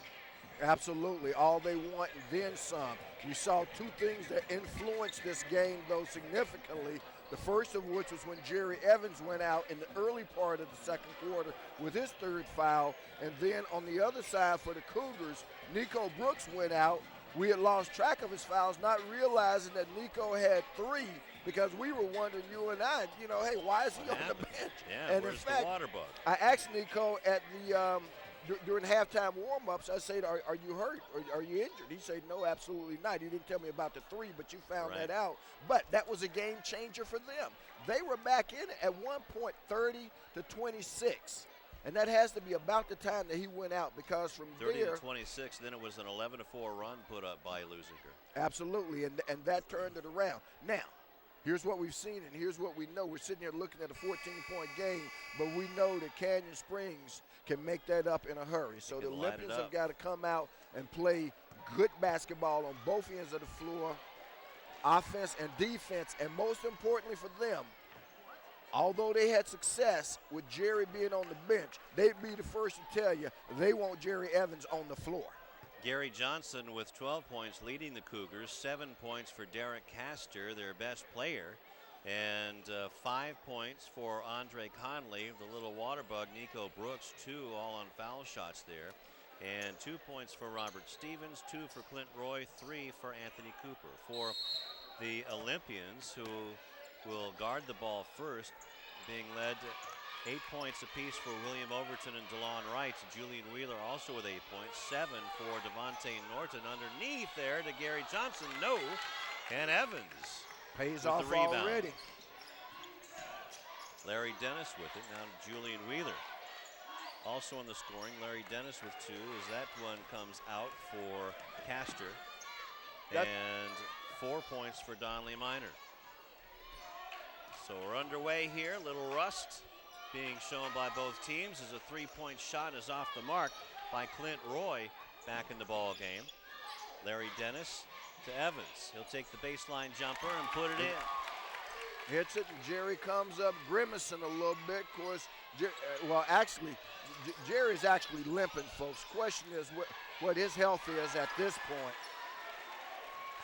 Absolutely, all they want and then some. We saw 2 things that influenced this game, though, significantly. The first of which was when Jerry Evans went out in the early part of the second quarter with his 3rd foul. And then on the other side for the Cougars, Nico Brooks went out we had lost track of his fouls, not realizing that Nico had 3 because we were wondering, you and I, hey, why is he on the bench? Yeah, and where's in fact, the water bug? I asked Nico at the during halftime warm-ups, I said, are you hurt or are you injured? He said, no, absolutely not. He didn't tell me about the 3, but you found that out. But that was a game changer for them. They were back in at one point 30-26. And that has to be about the time that he went out, because from 30-26, then it was an 11-4 run put up by Leuzinger. Absolutely, and that turned it around. Now, here's what we've seen, and here's what we know. We're sitting here looking at a 14-point game, but we know that Canyon Springs can make that up in a hurry. So the Olympians have got to come out and play good basketball on both ends of the floor, offense and defense, and most importantly for them, although they had success with Jerry being on the bench, they'd be the first to tell you they want Jerry Evans on the floor. Gary Johnson with 12 points leading the Cougars, 7 points for Derek Castor, their best player, and 5 points for Andre Conley, the little water bug, Nico Brooks, 2 all on foul shots there, and 2 points for Robert Stevens, 2 for Clint Roy, 3 for Anthony Cooper. For the Olympians, who will guard the ball first, being led 8 points apiece for William Overton and DeLon Wright. Julian Wheeler also with 8 points, 7 for Devontae Norton. Underneath there to Gary Johnson, no, and Evans pays off already. Larry Dennis with it, now to Julian Wheeler. Also in the scoring, Larry Dennis with 2 as that one comes out for Castor. And 4 points for Donley Minor. So we're underway here. Little rust being shown by both teams as a 3-point shot is off the mark by Clint Roy back in the ball game. Larry Dennis to Evans. He'll take the baseline jumper and put it in. Hits it, and Jerry comes up grimacing a little bit. Of course, Jerry's actually limping, folks. Question is what his health is at this point.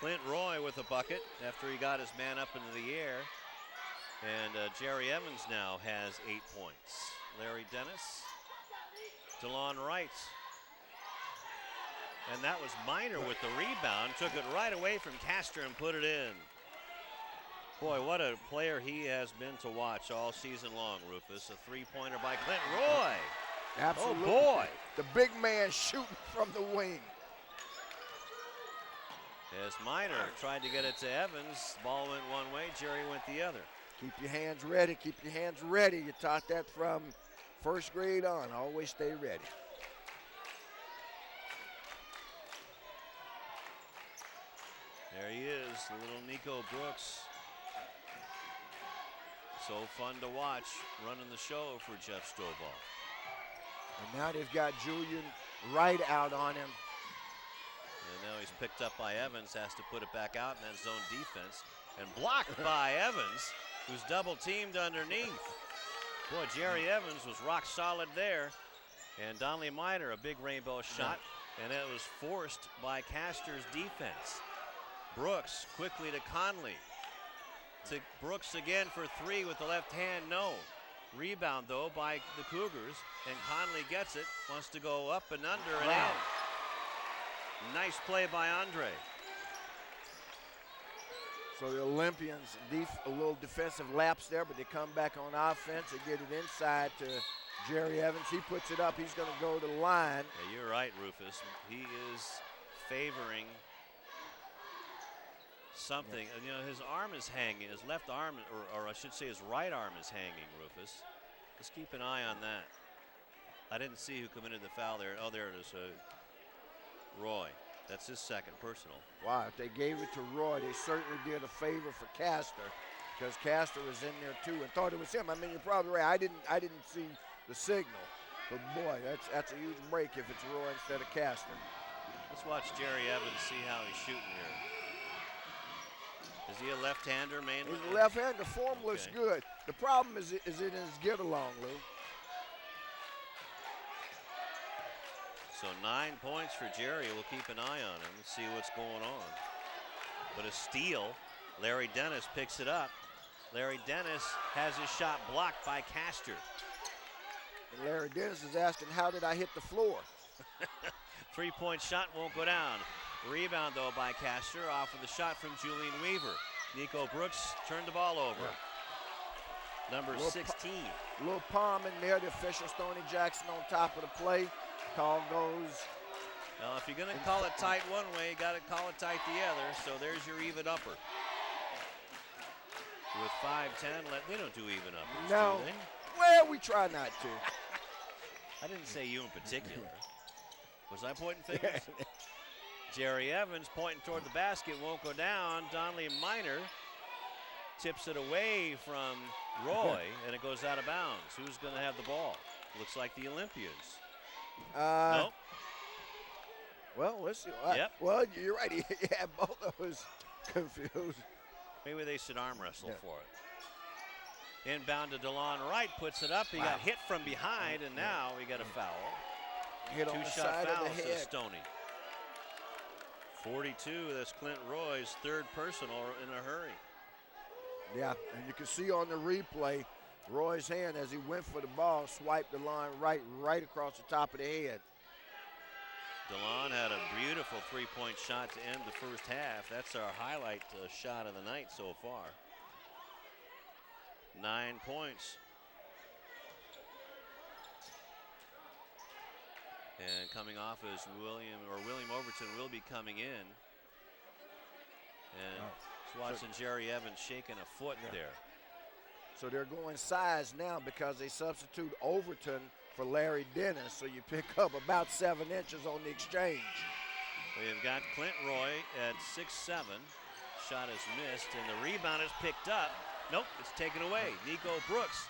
Clint Roy with a bucket after he got his man up into the air. And Jerry Evans now has 8 points. Larry Dennis, DeLon Wright. And that was Minor with the rebound. Took it right away from Castor and put it in. Boy, what a player he has been to watch all season long, Rufus. A 3-pointer by Clint Roy. Absolutely. Oh, boy. The big man shooting from the wing. As Minor tried to get it to Evans, ball went one way, Jerry went the other. Keep your hands ready. Keep your hands ready. You taught that from first grade on. Always stay ready. There he is, the little Nico Brooks. So fun to watch, running the show for Jeff Stovall. And now they've got Julian Wright out on him. And now he's picked up by Evans, has to put it back out in that zone defense. And blocked by Evans, who's double teamed underneath. Boy, Jerry Evans was rock solid there. And Donley Minor, a big rainbow shot, and it was forced by Castor's defense. Brooks quickly to Conley. To Brooks again for 3 with the left hand, no. Rebound though by the Cougars, and Conley gets it, wants to go up and under and in. Nice play by Andre. So the Olympians, a little defensive lapse there, but they come back on offense. They get it inside to Jerry Evans. He puts it up. He's going to go to the line. Yeah, you're right, Rufus. He is favoring something. Yeah. You know, his arm is hanging. His left arm, or I should say his right arm is hanging, Rufus. Let's keep an eye on that. I didn't see who committed the foul there. Oh, there it is. Roy. That's his second personal. Wow, if they gave it to Roy, they certainly did a favor for Castor, because Castor was in there too and thought it was him. I mean, you're probably right. I didn't see the signal, but boy, that's a huge break if it's Roy instead of Castor. Let's watch Jerry Evans see how he's shooting here. Is he a left-hander mainly? He's a left-hander. The form looks good. The problem is it in his get-along, Lou. So 9 points for Jerry. We'll keep an eye on him and see what's going on. But a steal. Larry Dennis picks it up. Larry Dennis has his shot blocked by Castor. And Larry Dennis is asking, how did I hit the floor? 3-point shot won't go down. Rebound, though, by Castor off of the shot from Julian Weaver. Nico Brooks turned the ball over. Number 16. Little palm in there. The official, Stoney Jackson, on top of the play. Call goes. Well, if you're going to call it tight one way, you got to call it tight the other. So there's your even upper. With 5'10", we don't do even uppers, no. Do they? Well, we try not to. I didn't say you in particular. Was I pointing fingers? Jerry Evans pointing toward the basket, won't go down. Donley Minor tips it away from Roy, and it goes out of bounds. Who's going to have the ball? Looks like the Olympians. Nope. Well, let's see. Yep. Well, you're right. He had both of us confused. Maybe they should arm wrestle for it. Inbound to DeLon Wright, puts it up. He got hit from behind, and now we got a foul. Hit on the side of the head. To Stoney. 42, that's Clint Roy's third personal in a hurry. Yeah, and you can see on the replay, Roy's hand as he went for the ball, swiped the line right across the top of the head. DeLon had a beautiful three-point shot to end the first half. That's our highlight shot of the night so far. 9 points. And coming off is William Overton will be coming in. And watching Jerry Evans shaking a foot there. So they're going size now because they substitute Overton for Larry Dennis, so you pick up about 7 inches on the exchange. We've got Clint Roy at 6'7". Shot is missed, and the rebound is picked up. Nope, it's taken away. Nico Brooks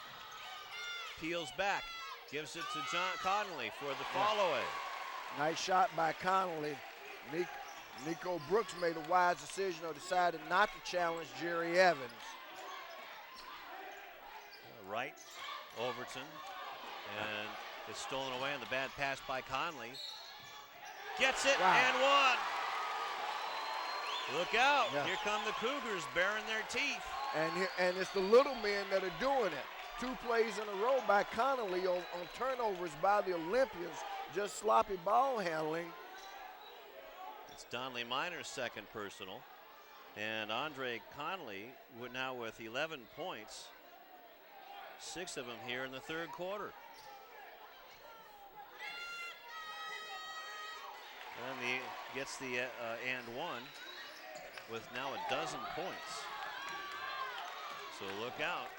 peels back, gives it to John Connolly for the follow-away. Nice shot by Connolly. Nico Brooks made a wise decision or decided not to challenge Jerry Evans. Right, Overton, and it's stolen away on the bad pass by Conley. Gets it and one. Look out, here come the Cougars baring their teeth. And it's the little men that are doing it. 2 plays in a row by Connolly on turnovers by the Olympians, just sloppy ball handling. It's Donley Minor's second personal, and Andre Conley now with 11 points. 6 of them here in the third quarter. And he gets the and one with now a dozen points. So look out.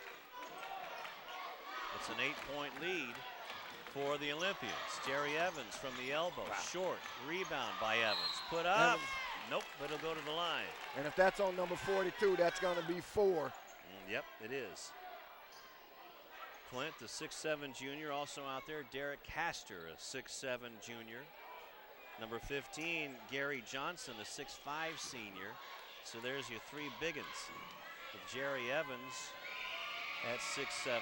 It's an 8-point lead for the Olympians. Jerry Evans from the elbow, short, rebound by Evans. Put up, nope, but it'll go to the line. And if that's on number 42, that's gonna be 4. Yep, it is. Clint, the 6'7" junior, also out there. Derek Castor, a 6'7" junior. Number 15, Gary Johnson, a 6'5" senior. So there's your 3 biggins. With Jerry Evans at 6'7",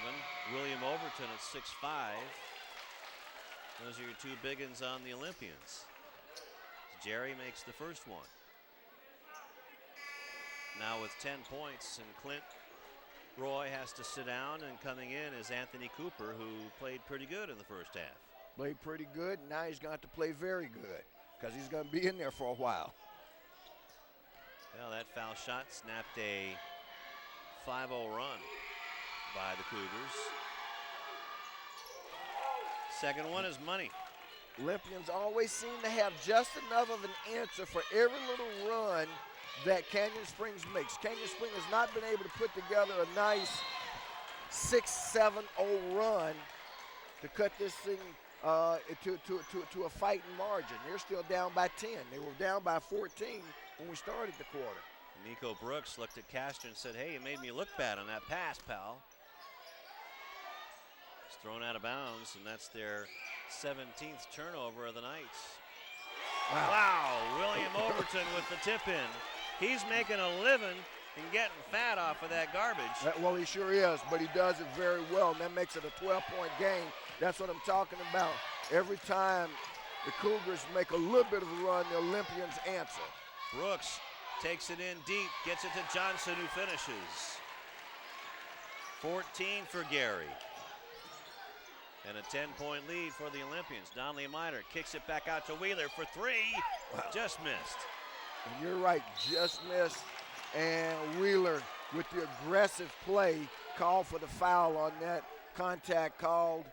William Overton at 6'5". Those are your 2 biggins on the Olympians. Jerry makes the first one. Now with 10 points, and Clint Roy has to sit down, and coming in is Anthony Cooper, who played pretty good in the first half. Played pretty good, and now he's going to play very good because he's going to be in there for a while. Well, that foul shot snapped a 5-0 run by the Cougars. Second one is money. Olympians always seem to have just enough of an answer for every little run that Canyon Springs makes. Canyon Springs has not been able to put together a nice 6-7-0 run to cut this thing to a fighting margin. They're still down by 10. They were down by 14 when we started the quarter. Nico Brooks looked at Castor and said, hey, you made me look bad on that pass, pal. It's thrown out of bounds, and that's their 17th turnover of the night. Wow, William Overton with the tip in. He's making a living and getting fat off of that garbage. Well, he sure is, but he does it very well, and that makes it a 12-point game. That's what I'm talking about. Every time the Cougars make a little bit of a run, the Olympians answer. Brooks takes it in deep, gets it to Johnson, who finishes. 14 for Gary. And a 10-point lead for the Olympians. Donley Minor kicks it back out to Wheeler for 3. Just missed. And you're right, just missed. And Wheeler with the aggressive play called for the foul on that contact called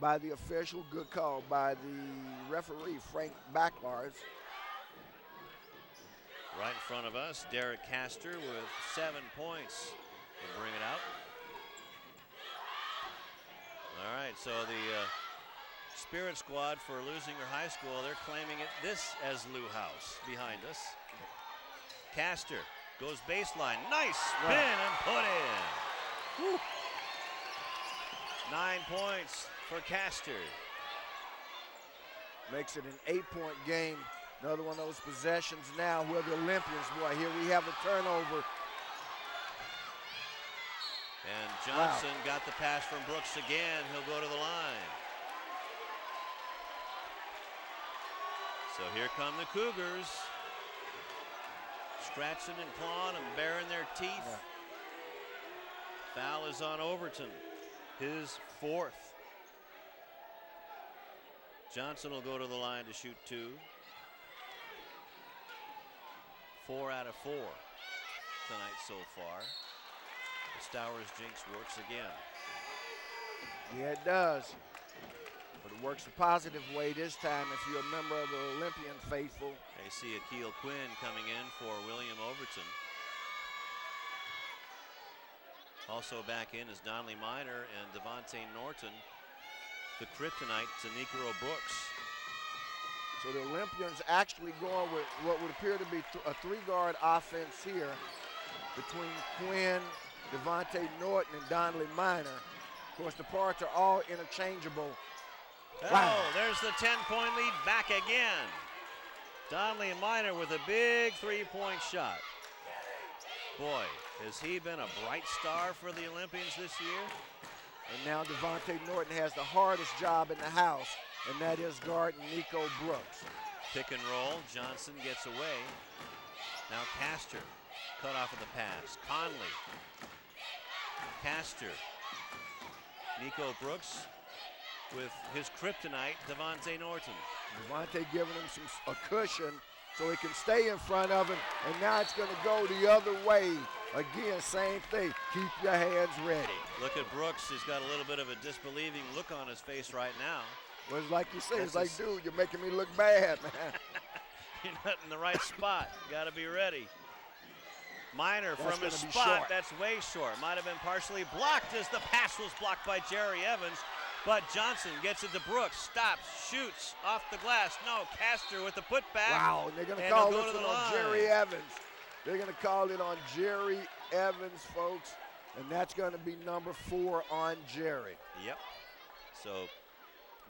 by the official. Good call by the referee, Frank Backlars. Right in front of us, Derek Castor with 7 points to bring it out. All right, so the Spirit Squad for Leuzinger High School, they're claiming this as Lou House behind us. Castor goes baseline, nice spin and put in. Woo. 9 points for Castor. Makes it an 8-point game. Another one of those possessions now where the Olympians, boy, here we have a turnover. And Johnson got the pass from Brooks again. He'll go to the line. So here come the Cougars. Scratching and clawing and baring their teeth. Yeah. Foul is on Overton. His 4th. Johnson will go to the line to shoot 2. 4 out of 4 tonight so far. The Stowers jinx works again. Yeah, it does. But it works a positive way this time if you're a member of the Olympian faithful. They see Akeel Quinn coming in for William Overton. Also back in is Donley Minor and Devontae Norton. The kryptonite to Negro Brooks. So the Olympians actually going with what would appear to be a 3-guard offense here between Quinn, Devontae Norton, and Donley Minor. Of course, the parts are all interchangeable. Oh, there's the 10-point lead back again. Donley Minor with a big 3-point shot. Boy, has he been a bright star for the Olympians this year? And now Devontae Norton has the hardest job in the house, and that is guarding Nico Brooks. Pick and roll, Johnson gets away. Now Castor, cut off of the pass. Conley, Castor, Nico Brooks with his kryptonite, Devontae Norton. Devontae giving him a cushion so he can stay in front of him, and now it's going to go the other way. Again, same thing, keep your hands ready. Look at Brooks, he's got a little bit of a disbelieving look on his face right now. Well, it's like you say, it's like, dude, you're making me look bad, man. You're not in the right spot, you got to be ready. Minor from his spot, that's way short. Might have been partially blocked as the pass was blocked by Jerry Evans. But Johnson gets it to Brooks, stops, shoots off the glass. No, Castor with the putback. Wow, and they're going to call this on Jerry Evans. They're going to call it on Jerry Evans, folks, and that's going to be number 4 on Jerry. Yep. So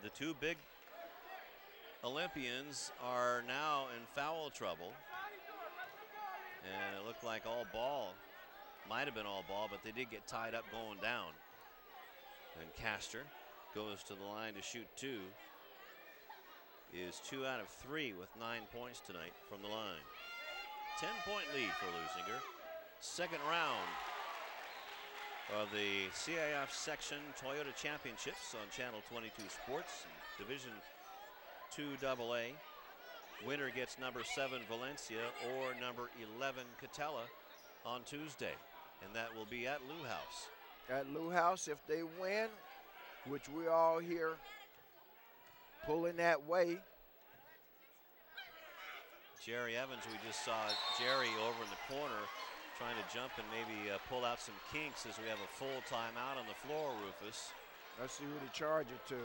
the 2 big Olympians are now in foul trouble. And it looked like all ball, might have been all ball, but they did get tied up going down. And Castor goes to the line to shoot 2. Is 2 out of 3 with 9 points tonight from the line. 10-point lead for Leuzinger. Second round of the CIF Section Toyota Championships on Channel 22 Sports, Division 2 AA. Winner gets number 7 Valencia or number 11 Catella on Tuesday, and that will be at Lou House. At Lou House, if they win, which we all here pulling that way. Jerry Evans, we just saw Jerry over in the corner trying to jump and maybe pull out some kinks as we have a full timeout on the floor, Rufus. Let's see who to charge it to.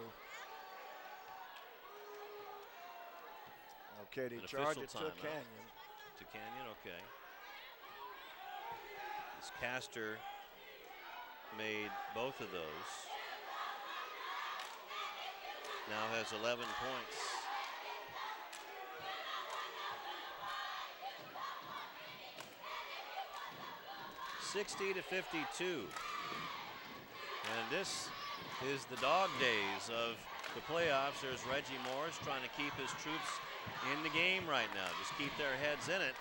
Okay, they charge it to Canyon. To Canyon, okay. This Castor made both of those. Now has 11 points. (60-52). And this is the dog days of the playoffs. There's Reggie Morris trying to keep his troops in the game right now. Just keep their heads in it.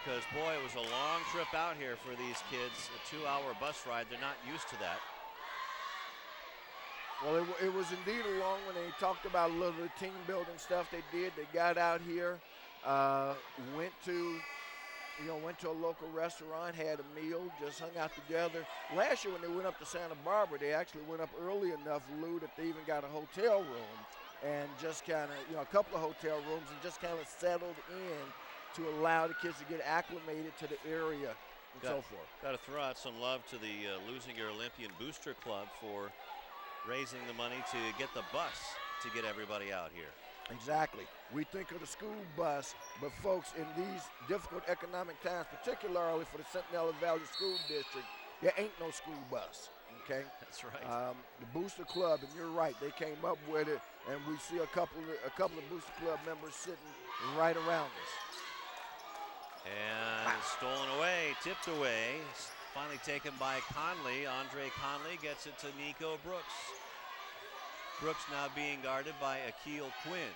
Because, boy, it was a long trip out here for these kids. A 2-hour bus ride. They're not used to that. Well, it was indeed a long one. They talked about a little of the team building stuff they did. They got out here, Went to a local restaurant, had a meal, just hung out together. Last year when they went up to Santa Barbara, they actually went up early enough, Lou, that they even got a hotel room and just kind of, a couple of hotel rooms and just kind of settled in to allow the kids to get acclimated to the area and so forth. Got to throw out some love to the Leuzinger Olympian Booster Club for raising the money to get the bus to get everybody out here. Exactly. We think of the school bus, but folks, in these difficult economic times, particularly for the Centinela Valley School District, there ain't no school bus, okay? That's right. The Booster Club, and you're right, they came up with it, and we see a couple of Booster Club members sitting right around us. And stolen away, tipped away, finally taken by Conley. Andre Conley gets it to Nico Brooks. Brooks now being guarded by Akil Quinn.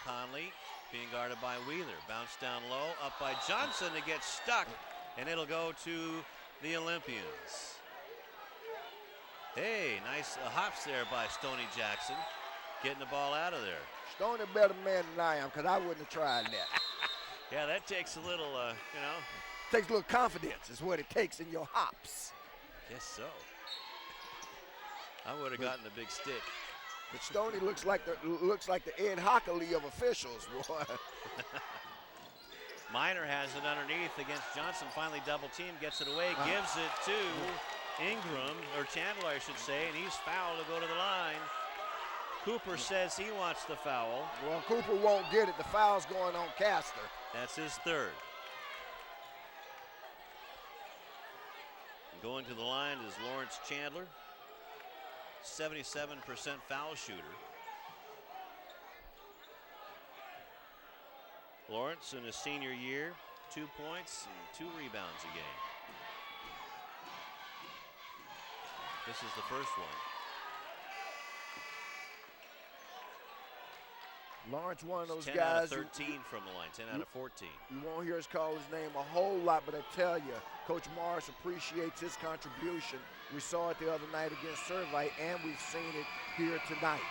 Conley being guarded by Wheeler. Bounce down low, up by Johnson. It gets stuck, and it'll go to the Olympians. Hey, nice hops there by Stoney Jackson, getting the ball out of there. Stoney a better man than I am, because I wouldn't have tried that. Yeah, that takes a little, Takes a little confidence is what it takes in your hops. Guess so. I would have gotten a big stick. But Stoney looks like the Ed Hockley of officials, boy. Miner has it underneath against Johnson. Finally double team, gets it away, gives it to Ingram, or Chandler, I should say, and he's fouled to go to the line. Cooper says he wants the foul. Well, Cooper won't get it. The foul's going on Castor. That's his third. Going to the line is Lawrence Chandler, 77% foul shooter. Lawrence in his senior year, 2 points and 2 rebounds a game. This is the first one. Lawrence, one of those 10 guys. 10 out of 13 from the line, 10 out of 14. You won't hear us call his name a whole lot, but I tell you, Coach Morris appreciates his contribution. We saw it the other night against Servite, and we've seen it here tonight.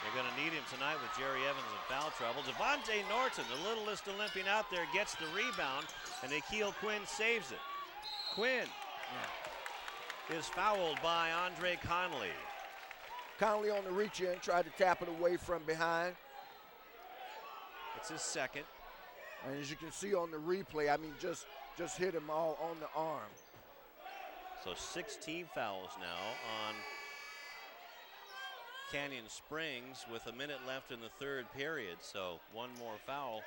They're going to need him tonight with Jerry Evans in foul trouble. Devontae Norton, the littlest Olympian out there, gets the rebound, and Akil Quinn saves it. Quinn is fouled by Andre Conley. Conley on the reach in, tried to tap it away from behind. It's his second. And as you can see on the replay, I mean, just hit him all on the arm. So 16 fouls now on Canyon Springs with a minute left in the third period. So one more foul,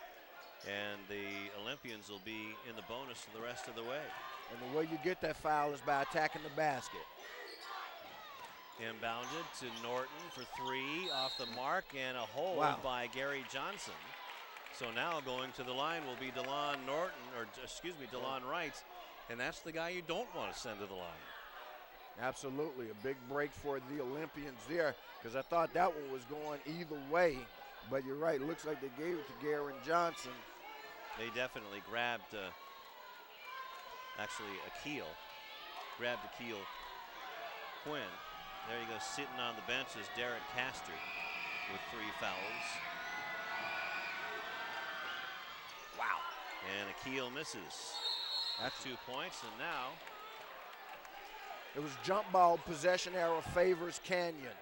and the Olympians will be in the bonus the rest of the way. And the way you get that foul is by attacking the basket. Inbounded to Norton for 3 off the mark, and a hold by Gary Johnson. So now going to the line will be DeLon Wright, and that's the guy you don't want to send to the line. Absolutely, a big break for the Olympians there, because I thought that one was going either way, but you're right, it looks like they gave it to Gary Johnson. They definitely grabbed, Akil Quinn. There you go, sitting on the bench is Derek Castor with 3 fouls. Wow. And Akil misses. That's 2 points, and now it was jump ball possession arrow favors Canyon,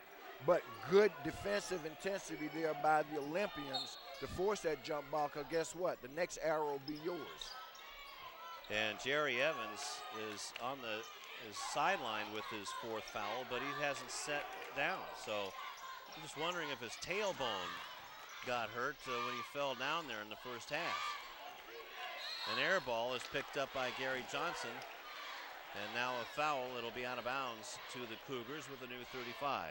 but good defensive intensity there by the Olympians to force that jump ball, because guess what? The next arrow will be yours. And Jerry Evans is on the sideline with his 4th foul, but he hasn't set down. So I'm just wondering if his tailbone got hurt when he fell down there in the first half. An air ball is picked up by Gary Johnson, and now a foul. It'll be out of bounds to the Cougars with a new 35.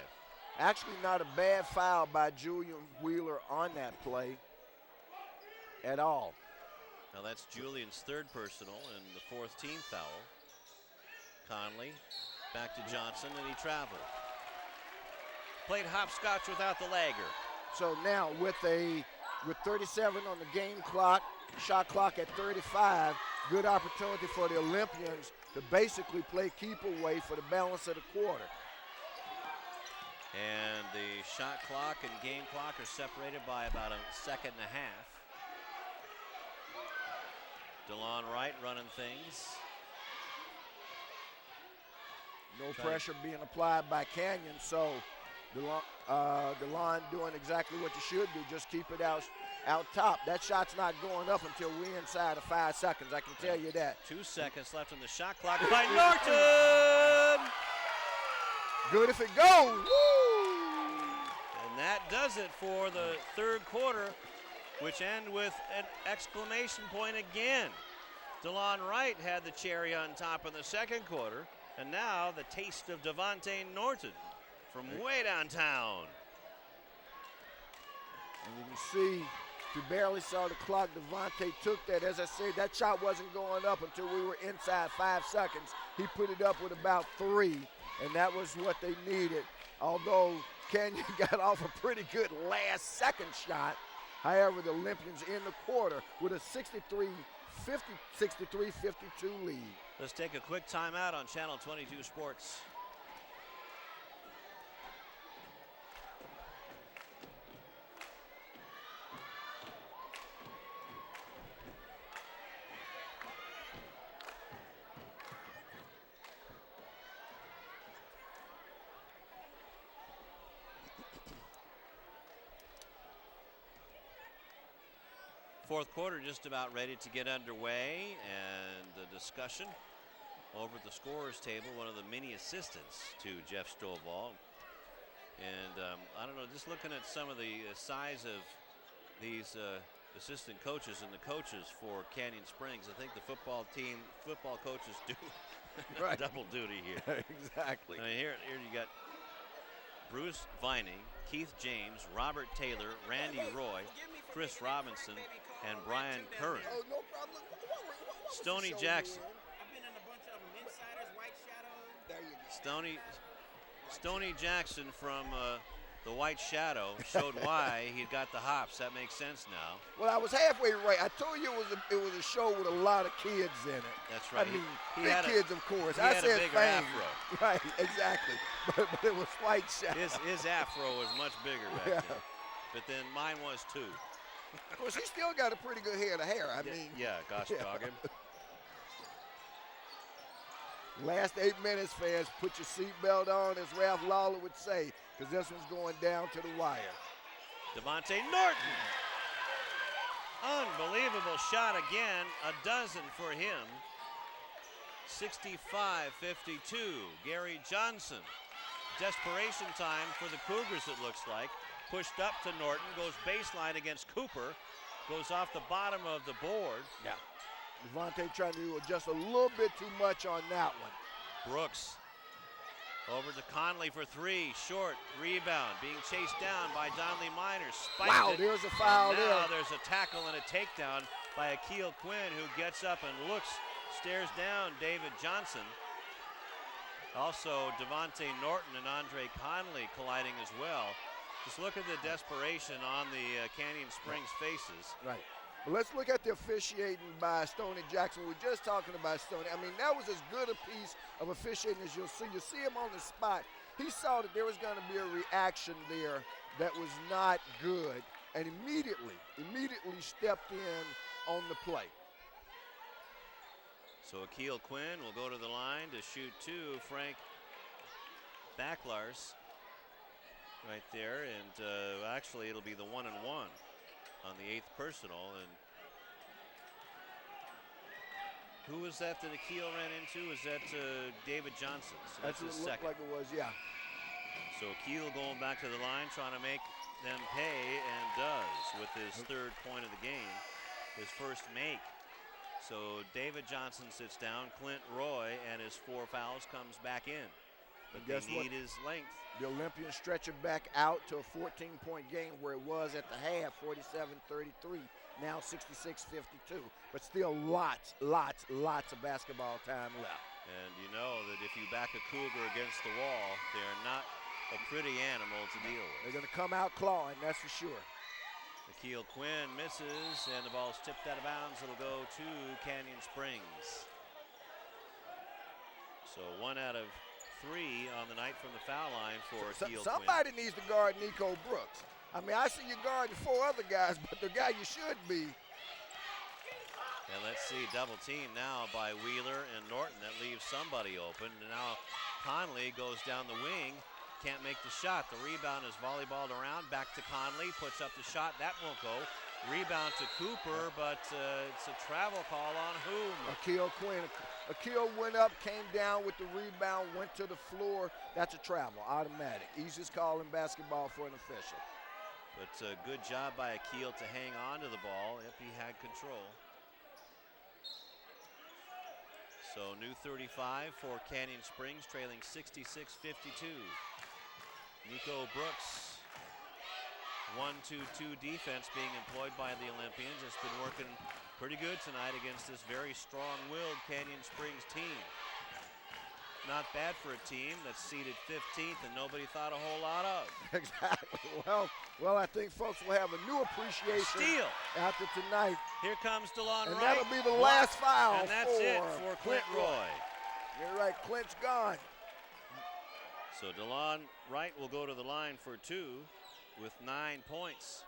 Actually not a bad foul by Julian Wheeler on that play at all. Now that's Julian's 3rd personal and the 4th team foul. Conley back to Johnson, and he traveled. Played hopscotch without the lagger. So now with 37 on the game clock, shot clock at 35, good opportunity for the Olympians to basically play keep away for the balance of the quarter. And the shot clock and game clock are separated by about a second and a half. DeLon Wright running things. No pressure being applied by Canyon, so DeLon doing exactly what you should do, just keep it out top. That shot's not going up until we're inside of 5 seconds, I can tell you that. 2 seconds left on the shot clock by Norton! Good if it goes. Woo! And that does it for the third quarter, which end with an exclamation point again. DeLon Wright had the cherry on top in the second quarter, and now the taste of Devontae Norton from way downtown. And you can see, if you barely saw the clock, Devontae took that. As I said, that shot wasn't going up until we were inside 5 seconds. He put it up with about 3, and that was what they needed. Although Canyon got off a pretty good last second shot. However, the Olympians in the quarter with a 63-52 lead. Let's take a quick timeout on Channel 22 Sports. Fourth quarter just about ready to get underway, and the discussion over at the scorer's table, one of the many assistants to Jeff Stovall. And I don't know, just looking at some of the size of these assistant coaches and the coaches for Canyon Springs, I think the football coaches do Right. double duty here. Exactly. I mean, here you got Bruce Vining, Keith James, Robert Taylor, Randy Roy, Chris Robinson, and Brian Curran. Oh, no problem. What Stoney the show Jackson. I've been in a bunch of them. Insiders, White Shadow. There you go. Stoney Jackson from the White Shadow showed why he got the hops. That makes sense now. Well, I was halfway right. I told you it was a show with a lot of kids in it. That's right. I mean, he big had kids, of course. he I had a said bigger fame. afro. Right, exactly. But it was White Shadow. His afro was much bigger back then. But then mine was too. Of course, he still got a pretty good head of hair. I mean, Yeah, gosh dog him. last 8 minutes, fans, put your seatbelt on, as Ralph Lawler would say, because this one's going down to the wire. Devontae Norton. Unbelievable shot again. A dozen for him. 65-52. Gary Johnson. Desperation time for the Cougars, it looks like. Pushed up to Norton, goes baseline against Cooper. Goes off the bottom of the board. Yeah. Devontae trying to do just a little bit too much on that one. Brooks over to Conley for 3, short, rebound, being chased down by Donley Minor. Spiked Wow, it. there's a foul And there. now there's a tackle and a takedown by Akil Quinn, who gets up and stares down David Johnson. Also, Devontae Norton and Andre Conley colliding as well. Just look at the desperation on the Canyon Springs faces. Right. Well, let's look at the officiating by Stoney Jackson. We're just talking about Stoney. I mean, that was as good a piece of officiating as you'll see. You see him on the spot. He saw that there was going to be a reaction there that was not good, and immediately stepped in on the play. So Akil Quinn will go to the line to shoot 2. Frank Backlars right there, and actually it'll be the 1-and-1 on the 8th personal. And who was that Akil ran into? Was that David Johnson? So That's what his it looked second. like it was, yeah. So Akil going back to the line, trying to make them pay, and does with his 3rd point of the game, his first make. So David Johnson sits down, Clint Roy, and his 4 fouls comes back in. But guess they need his length. The Olympians stretch it back out to a 14-point game where it was at the half, 47-33, now 66-52. But still lots of basketball time left. And you know that if you back a Cougar against the wall, they're not a pretty animal to deal with. They're going to come out clawing, that's for sure. Akil Quinn misses, and the ball's tipped out of bounds. It'll go to Canyon Springs. So 1 out of 3 on the night from the foul line for Akil Quinn. Somebody needs to guard Nico Brooks. I mean, I see you guarding 4 other guys, but the guy you should be. And let's see, double team now by Wheeler and Norton. That leaves somebody open. And now Conley goes down the wing, can't make the shot. The rebound is volleyballed around, back to Conley, puts up the shot. That won't go. Rebound to Cooper, but it's a travel call on whom? Akil Quinn. Akil went up, came down with the rebound, went to the floor. That's a travel, automatic. Easiest call in basketball for an official. But good job by Akil to hang on to the ball if he had control. So new 35 for Canyon Springs, trailing 66-52. Nico Brooks, 1-2-2 defense being employed by the Olympians. It's been working pretty good tonight against this very strong-willed Canyon Springs team. Not bad for a team that's seeded 15th and nobody thought a whole lot of. Exactly. Well, I think folks will have a new appreciation Steal after tonight. Here comes DeLon And Wright. that'll be the last foul. And that's it for Clint Roy. You're right, Clint's gone. So DeLon Wright will go to the line for 2 with 9 points.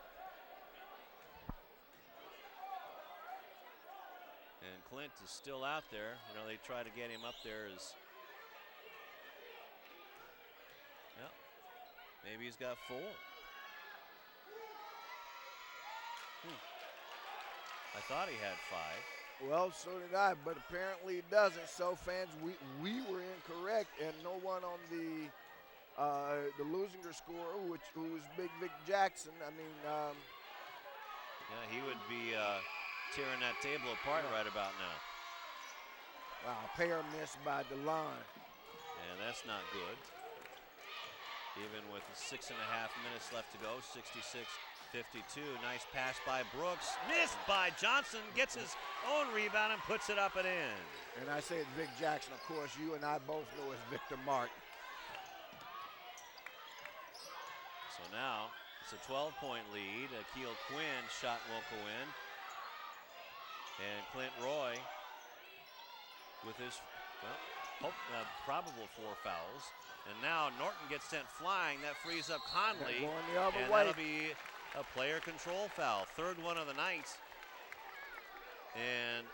And Clint is still out there. You know, they try to get him up there as, well, maybe he's got 4. I thought he had 5. Well, so did I, but apparently it doesn't. So fans, we were incorrect, and no one on the Leuzinger score, who was Big Vic Jackson. I mean, yeah, he would be tearing that table apart right about now. Wow, pair miss by DeLon. And that's not good. Even with 6.5 minutes left to go, 66-52. Nice pass by Brooks. Missed by Johnson. Gets his own rebound and puts it up and in. And I say it's Vic Jackson. Of course, you and I both know it's Victor Martin. So now it's a 12-point lead. Akil Quinn shot won't go in. And Clint Roy with his, well, probable 4 fouls. And now Norton gets sent flying. That frees up Conley. Going the other and way. That'll be a player control foul. 3rd one of the night. And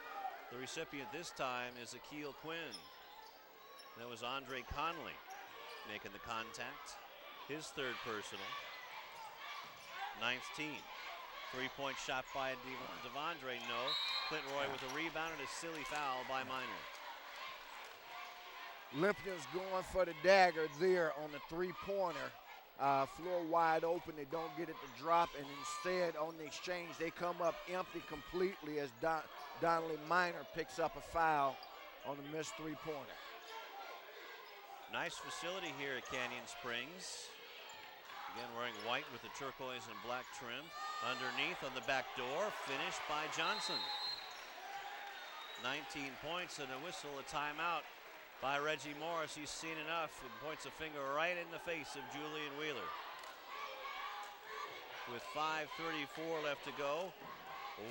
the recipient this time is Akil Quinn. That was Andre Conley making the contact. His 3rd personal. 9th team. 3-point shot by Devondre, no. Clint Roy with a rebound and a silly foul by Minor. Olympians going for the dagger there on the 3-pointer. Floor wide open, they don't get it to drop, and instead on the exchange they come up empty completely as Donnelly Minor picks up a foul on the missed 3-pointer. Nice facility here at Canyon Springs. Again, wearing white with the turquoise and black trim. Underneath on the back door, finished by Johnson. 19 points and a whistle, a timeout by Reggie Morris. He's seen enough and points a finger right in the face of Julian Wheeler. With 5:34 left to go,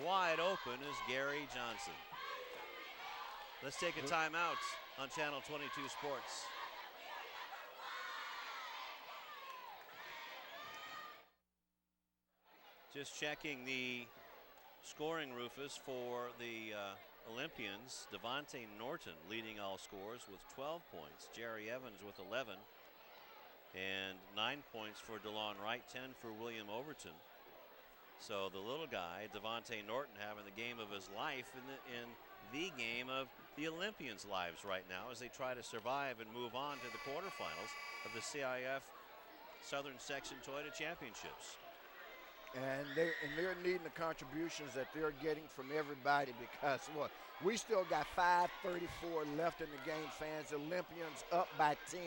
wide open is Gary Johnson. Let's take a timeout on Channel 22 Sports. Just checking the scoring, Rufus, for the Olympians. Devontae Norton leading all scores with 12 points. Jerry Evans with 11. And 9 points for DeLon Wright, 10 for William Overton. So the little guy, Devontae Norton, having the game of his life in the game of the Olympians' lives right now as they try to survive and move on to the quarterfinals of the CIF Southern Section Toyota Championships. And they're needing the contributions that they're getting from everybody because, look, we still got 5:34 left in the game, fans. Olympians up by 10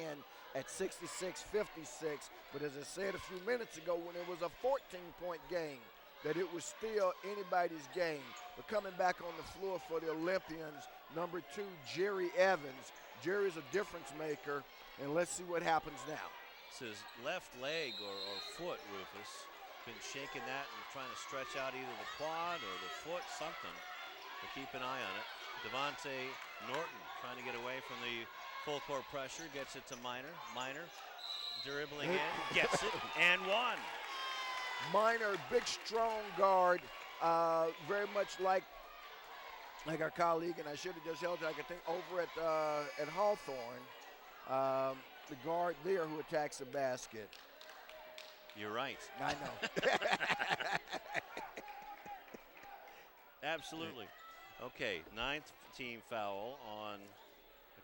at 66-56. But as I said a few minutes ago, when it was a 14-point game, that it was still anybody's game. But coming back on the floor for the Olympians, number 2, Jerry Evans. Jerry's a difference maker, and let's see what happens now. It's his left leg or foot, Rufus. Been shaking that and trying to stretch out either the quad or the foot, something. But keep an eye on it. Devontae Norton trying to get away from the Full court pressure, gets it to Minor. Minor dribbling in, gets it, and one. Minor, big, strong guard, very much like our colleague, and I should have just held it, I could think, over at Hawthorne, the guard there who attacks the basket. You're right. I know. Absolutely. Okay, 9th team foul on,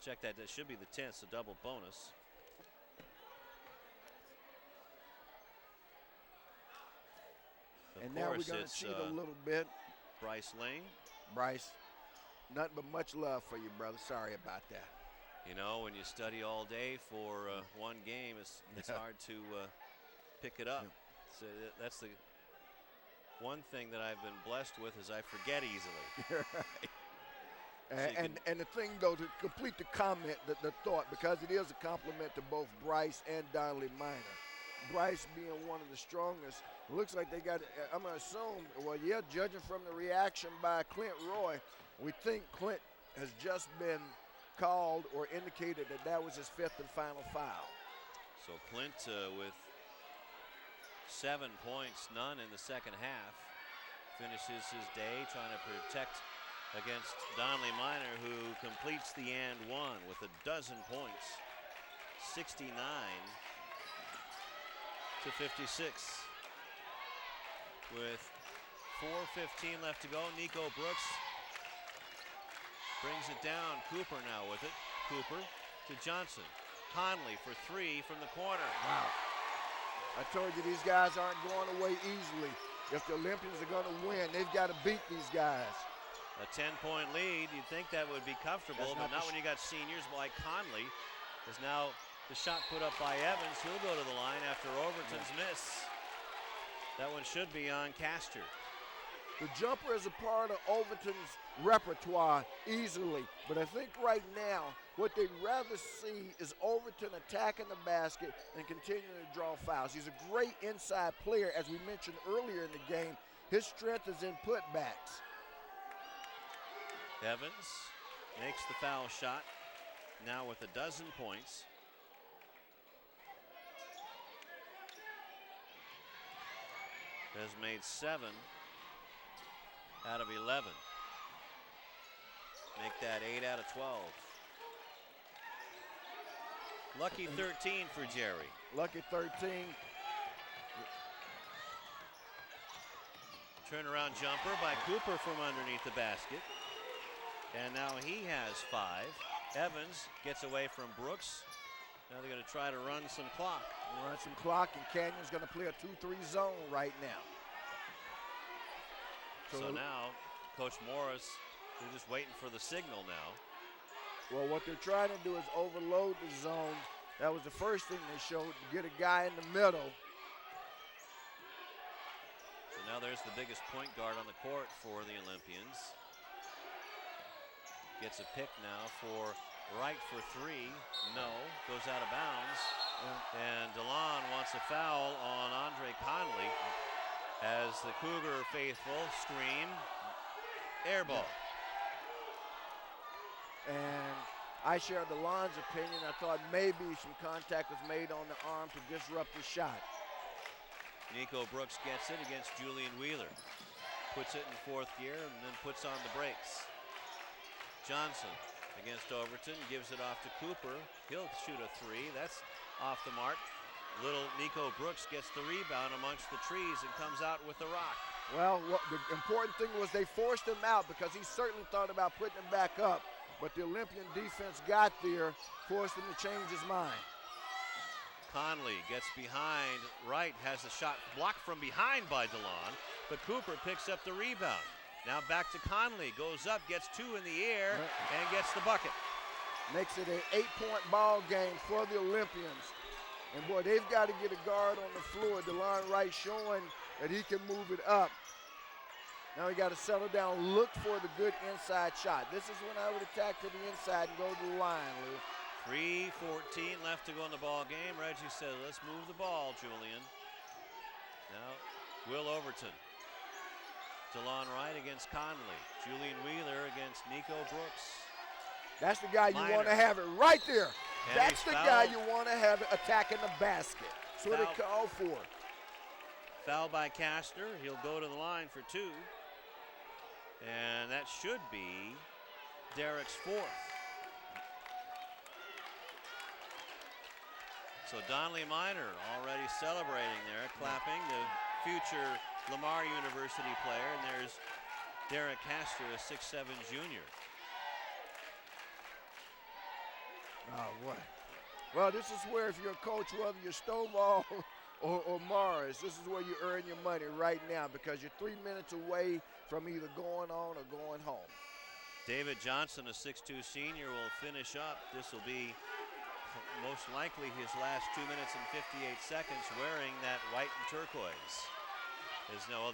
check that, that should be the 10th, so double bonus. And now we're going to cheat a little bit. Bryce Lane. Bryce, nothing but much love for you, brother. Sorry about that. You know, when you study all day for one game, it's hard to pick it up. So that's the one thing that I've been blessed with is I forget easily. Right. And the thing, though, to complete the comment, the thought, because it is a compliment to both Bryce and Donnelly Minor. Bryce being one of the strongest, looks like they got, I'm going to assume, well, yeah, judging from the reaction by Clint Roy, we think Clint has just been called or indicated that was his 5th and final foul. So Clint with 7 points, none in the second half, finishes his day trying to protect against Donnelly Minor, who completes the and one with a dozen points, 69 to 56. With 4:15 left to go, Nico Brooks brings it down. Cooper now with it. Cooper to Johnson. Conley for 3 from the corner. Wow. I told you these guys aren't going away easily. If the Olympians are going to win, they've got to beat these guys. A 10-point lead, you'd think that would be comfortable, but not when you got seniors like Conley. Is now the shot put up by Evans. He'll go to the line after Overton's miss. That one should be on Castor. The jumper is a part of Overton's repertoire easily, but I think right now what they'd rather see is Overton attacking the basket and continuing to draw fouls. He's a great inside player, as we mentioned earlier in the game. His strength is in putbacks. Evans makes the foul shot, now with a dozen points. Has made 7 out of 11. Make that 8 out of 12. Lucky 13 for Jerry. Lucky 13. Turnaround jumper by Cooper from underneath the basket. And now he has 5. Evans gets away from Brooks. Now they're going to try to run some clock. Run some clock, and Canyon's going to play a 2-3 zone right now. So now, Coach Morris, they're just waiting for the signal now. Well, what they're trying to do is overload the zone. That was the first thing they showed, to get a guy in the middle. So now there's the biggest point guard on the court for the Olympians. Gets a pick now for Wright for 3. No, goes out of bounds. And DeLon wants a foul on Andre Conley as the Cougar faithful scream, air ball. And I share DeLon's opinion. I thought maybe some contact was made on the arm to disrupt the shot. Nico Brooks gets it against Julian Wheeler. Puts it in 4th gear and then puts on the brakes. Johnson against Overton, gives it off to Cooper. He'll shoot a 3. That's off the mark. Little Nico Brooks gets the rebound amongst the trees and comes out with the rock. Well, the important thing was they forced him out, because he certainly thought about putting him back up. But the Olympian defense got there, forced him to change his mind. Conley gets behind. Wright has a shot blocked from behind by DeLon, but Cooper picks up the rebound. Now back to Conley, goes up, gets 2 in the air, and gets the bucket. Makes it an 8-point ball game for the Olympians. And boy, they've got to get a guard on the floor. DeLon Wright showing that he can move it up. Now he got to settle down, look for the good inside shot. This is when I would attack to the inside and go to the line, Lou. 3:14 left to go in the ball game. Reggie said, let's move the ball, Julian. Now, Will Overton. DeLon Wright against Conley. Julian Wheeler against Nico Brooks. That's the guy you Minor. want to have it right there. And That's he's the guy fouled. you want to have it attacking the basket. That's what they call for. Foul by Castor. He'll go to the line for 2. And that should be Derek's 4th. So Donley Minor already celebrating there, clapping the future Lamar University player. And there's Derek Castor, a 6'7" junior. Oh, boy. Well, this is where if you're a coach, whether you're Stovall or Morris, this is where you earn your money right now because you're 3 minutes away from either going on or going home. David Johnson, a 6'2" senior, will finish up. This will be most likely his last 2 minutes and 58 seconds wearing that white and turquoise. There's no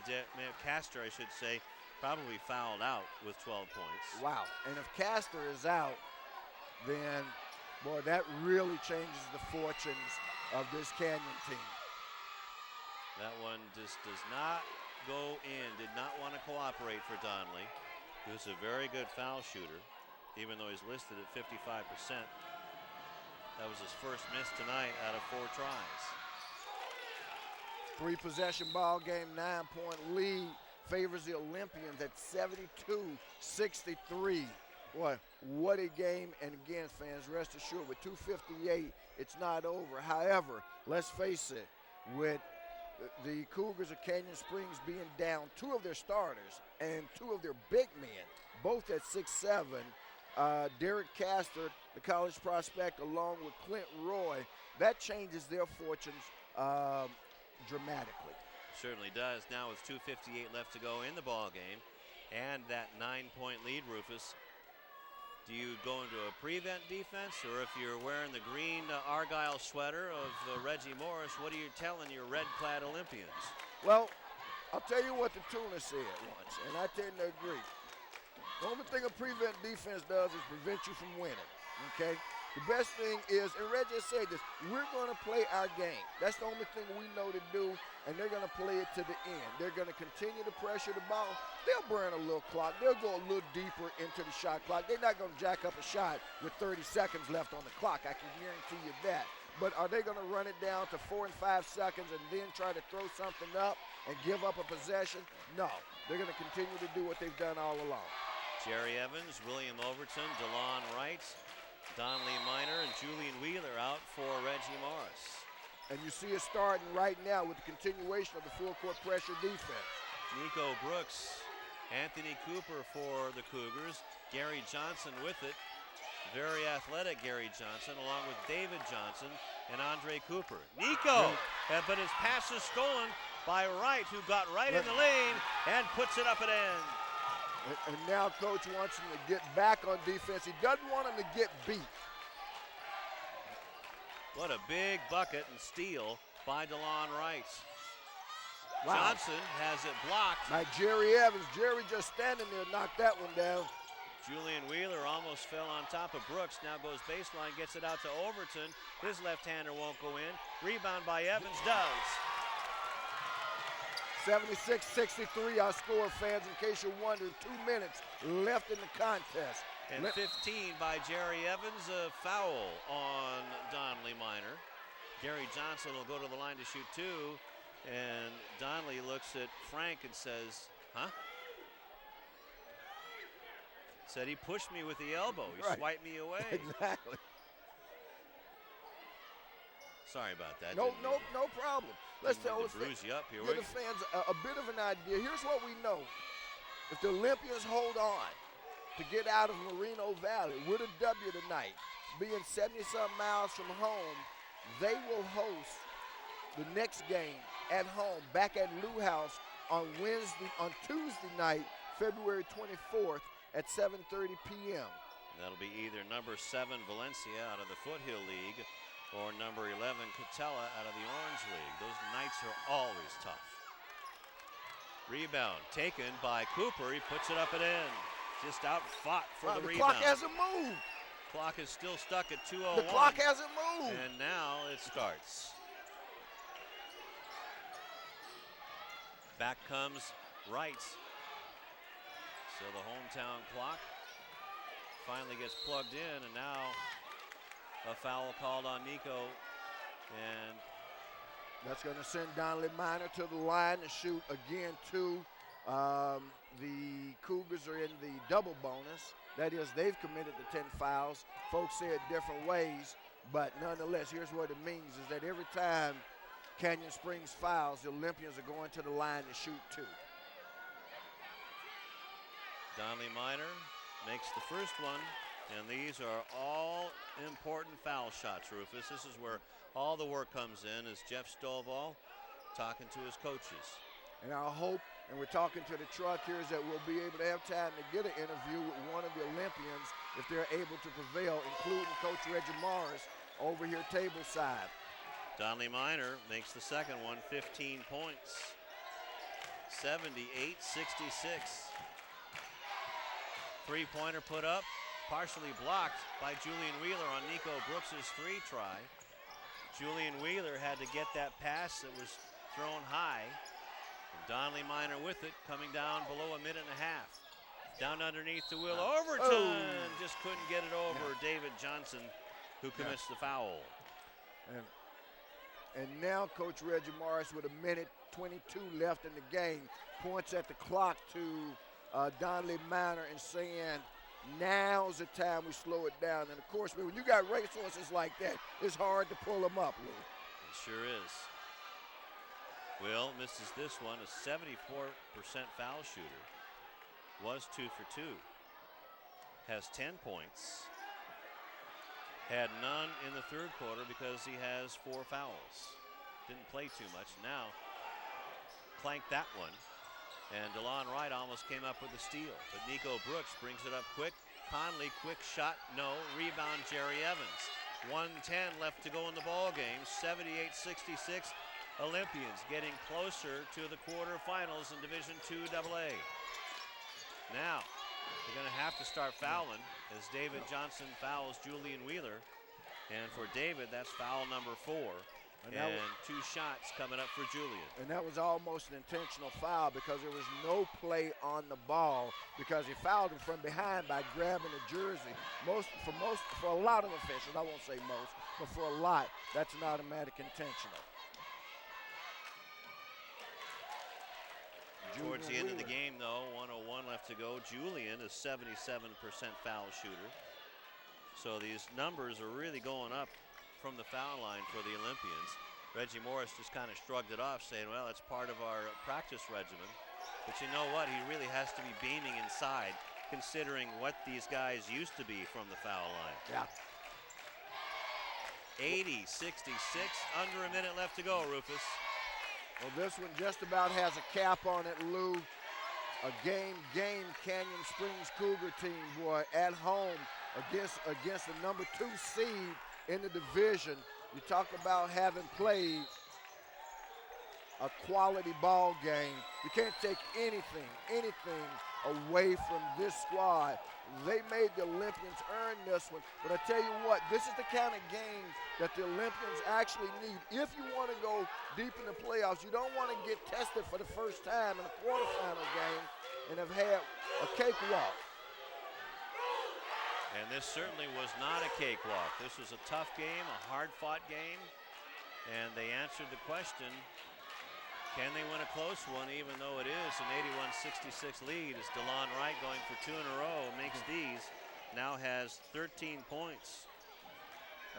Castor, I should say, probably fouled out with 12 points. Wow. And if Castor is out, then, boy, that really changes the fortunes of this Canyon team. That one just does not go in, did not want to cooperate for Donley. He was a very good foul shooter, even though he's listed at 55%. That was his first miss tonight out of 4 tries. 3-possession ball game, 9-point lead, favors the Olympians at 72-63. Boy, what a game. And again, fans, rest assured, with 2:58, it's not over. However, let's face it, with the Cougars of Canyon Springs being down 2 of their starters and 2 of their big men, both at 6'7", Derek Castor, the college prospect, along with Clint Roy, that changes their fortunes dramatically. Certainly does. Now with 2:58 left to go in the ball game and that 9-point lead, Rufus, do you go into a prevent defense, or if you're wearing the green Argyle sweater of Reggie Morris, what are you telling your red-clad Olympians? Well, I'll tell you what the tuner said once, and I tend to agree. The only thing a prevent defense does is prevent you from winning, okay? The best thing is, and Reggie said this, we're going to play our game. That's the only thing we know to do, and they're going to play it to the end. They're going to continue to pressure the ball. They'll burn a little clock. They'll go a little deeper into the shot clock. They're not going to jack up a shot with 30 seconds left on the clock. I can guarantee you that. But are they going to run it down to 4 and 5 seconds and then try to throw something up and give up a possession? No. They're going to continue to do what they've done all along. Jerry Evans, William Overton, DeLon Wright, Donley Minor, and Julian Wheeler out for Reggie Morris. And you see it starting right now with the continuation of the full-court pressure defense. Nico Brooks, Anthony Cooper for the Cougars, Gary Johnson with it. Very athletic Gary Johnson, along with David Johnson and Andre Cooper. Nico, but his pass is stolen by Wright, who got right in the lane and puts it up and in. And now Coach wants him to get back on defense. He doesn't want him to get beat. What a big bucket and steal by DeLon Wright. Wow. Johnson has it blocked. By Jerry Evans. Jerry just standing there, knocked that one down. Julian Wheeler almost fell on top of Brooks. Now goes baseline, gets it out to Overton. His left-hander won't go in. Rebound by Evans, does. 76-63 our score, fans, in case you're wondering. 2 minutes left in the contest. And 15 by Jerry Evans, a foul on Donley Minor. Gary Johnson will go to the line to shoot 2. And Donley looks at Frank and says, huh? Said he pushed me with the elbow. He swiped me away. Exactly. Sorry about that. No problem. Let's tell bruise you up here. Give the fans a bit of an idea. Here's what we know. If the Olympians hold on to get out of Moreno Valley with a W tonight, being 70-something miles from home, they will host the next game at home back at Lou House on Tuesday night, February 24th at 7:30 p.m. That'll be either number 7 Valencia out of the Foothill League or number 11 Catella out of the Orange League. Those nights are always tough. Rebound taken by Cooper. He puts it up and in. Just out fought for the rebound. The clock hasn't moved. Clock is still stuck at 2:01. The clock hasn't moved. And now it starts. Back comes Wright. So the hometown clock finally gets plugged in, and now a foul called on Nico. And that's going to send Donnelly Minor to the line to shoot again two. The Cougars are in the double bonus. That is, they've committed the 10 fouls. Folks say it different ways, but nonetheless, here's what it means is that every time Canyon Springs fouls, the Olympians are going to the line to shoot two. Donnelly Minor makes the first one, and these are all important foul shots, Rufus. This is where all the work comes in, is Jeff Stovall talking to his coaches. And our hope, and we're talking to the truck here, is that we'll be able to have time to get an interview with one of the Olympians if they're able to prevail, including Coach Reggie Morris over here table side. Donnelly Minor makes the second one, 15 points. 78-66. Three-pointer put up, partially blocked by Julian Wheeler on Nico Brooks's three try. Julian Wheeler had to get that pass that was thrown high. And Donnelly Minor with it, coming down below a minute and a half. Down underneath the wheel, overtime. Just couldn't get it over David Johnson, who commits the foul. And now Coach Reggie Morris, with a minute 22 left in the game, points at the clock to Donnelly Minor and saying, now's the time we slow it down. And of course, when you got racehorses like that, it's hard to pull them up, Lou. It sure is. Will misses this one, a 74% foul shooter. Was 2 for 2. Has 10 points. Had none in the third quarter because he has 4 fouls. Didn't play too much. Now clanked that one. And DeLon Wright almost came up with a steal, but Nico Brooks brings it up quick. Conley, quick shot, no. Rebound, Jerry Evans. 1:10 left to go in the ball game. 78-66. Olympians getting closer to the quarterfinals in Division II AA. Now they're going to have to start fouling as David Johnson fouls Julian Wheeler, and for David, that's foul number 4. And 2 shots coming up for Julian. And that was almost an intentional foul because there was no play on the ball because he fouled him from behind by grabbing the jersey. For a lot of officials, I won't say most, but for a lot, that's an automatic intentional. Towards the end of the game, though, 1:01 left to go. Julian is 77% foul shooter. So these numbers are really going up from the foul line for the Olympians. Reggie Morris just kind of shrugged it off, saying, well, it's part of our practice regimen. But you know what? He really has to be beaming inside, considering what these guys used to be from the foul line. Yeah. 80-66, under a minute left to go, Rufus. Well, this one just about has a cap on it, Lou. A game Canyon Springs Cougar team, boy, at home against the number 2 seed in the division. You talk about having played a quality ball game. You can't take anything away from this squad. They made the Olympians earn this one. But I tell you what, this is the kind of game that the Olympians actually need. If you want to go deep in the playoffs, you don't want to get tested for the first time in a quarterfinal game and have had a cakewalk. And this certainly was not a cakewalk. This was a tough game, a hard-fought game, and they answered the question, can they win a close one, even though it is an 81-66 lead, as DeLon Wright, going for 2 in a row, makes these, now has 13 points.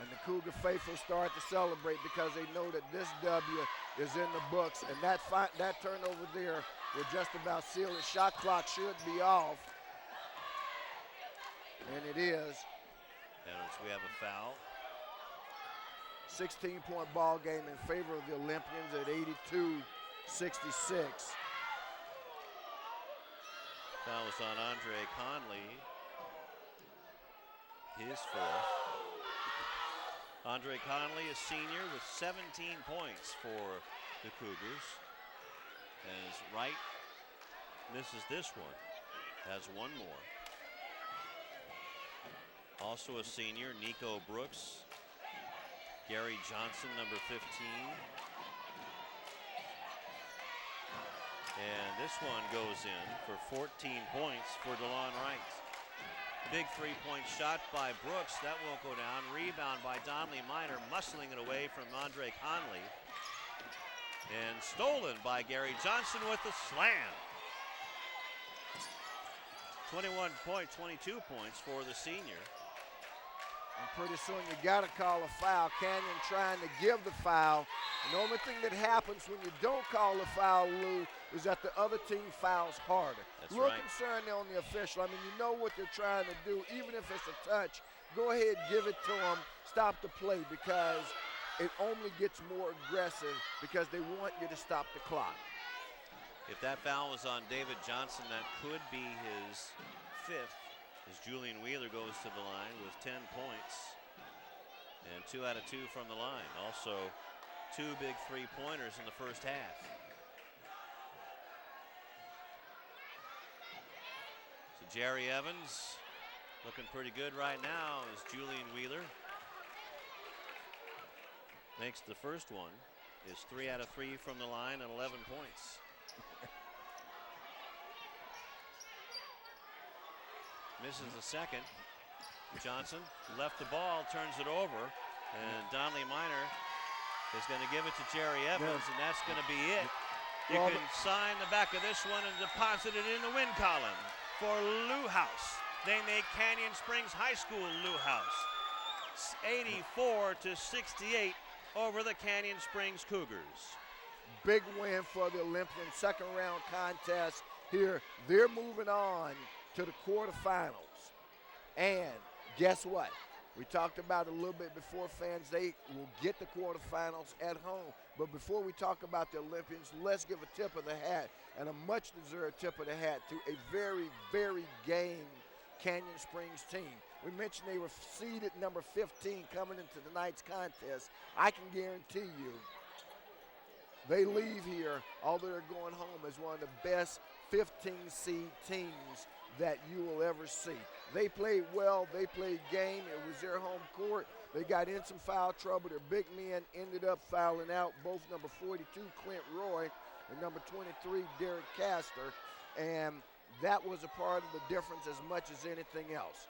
And the Cougar faithful start to celebrate because they know that this W is in the books, and that turnover there will just about seal it. Shot clock should be off. And it is. And we have a foul. 16-point ball game in favor of the Olympians at 82-66. Foul was on Andre Conley. His 4th. Andre Conley, a senior, with 17 points for the Cougars. As Wright misses this one, has 1 more. Also a senior, Nico Brooks. Gary Johnson, number 15. And this one goes in for 14 points for DeLon Wright. Big three-point shot by Brooks. That won't go down. Rebound by Donley Miner, muscling it away from Andre Conley. And stolen by Gary Johnson with the slam. 21 points, 22 points for the senior. And pretty soon you got to call a foul. Canyon trying to give the foul. And the only thing that happens when you don't call a foul, Lou, is that the other team fouls harder. That's a little right. concerned on the official. I mean, you know what they're trying to do. Even if it's a touch, go ahead, give it to them, stop the play, because it only gets more aggressive because they want you to stop the clock. If that foul was on David Johnson, that could be his 5th. As Julian Wheeler goes to the line with 10 points and 2 out of 2 from the line. Also 2 big three-pointers in the first half. So Jerry Evans looking pretty good right now as Julian Wheeler makes the first one. Is 3 out of 3 from the line and 11 points. Misses the second. Johnson left the ball, turns it over, and Donley Miner is going to give it to Jerry Evans, and that's going to be it. You can sign the back of this one and deposit it in the win column for Lou House. They make Canyon Springs High School Lou House 84-68 over the Canyon Springs Cougars. Big win for the Olympian second round contest here. They're moving on to the quarterfinals. And guess what? We talked about it a little bit before, fans. They will get the quarterfinals at home. But before we talk about the Olympians, let's give a tip of the hat, and a much-deserved tip of the hat, to a very, very game Canyon Springs team. We mentioned they were seeded number 15 coming into tonight's contest. I can guarantee you they leave here, although they're going home, as one of the best 15 seed teams that you will ever see. They played well, they played game, it was their home court. They got in some foul trouble. Their big men ended up fouling out, both number 42, Clint Roy, and number 23, Derek Castor, and that was a part of the difference as much as anything else.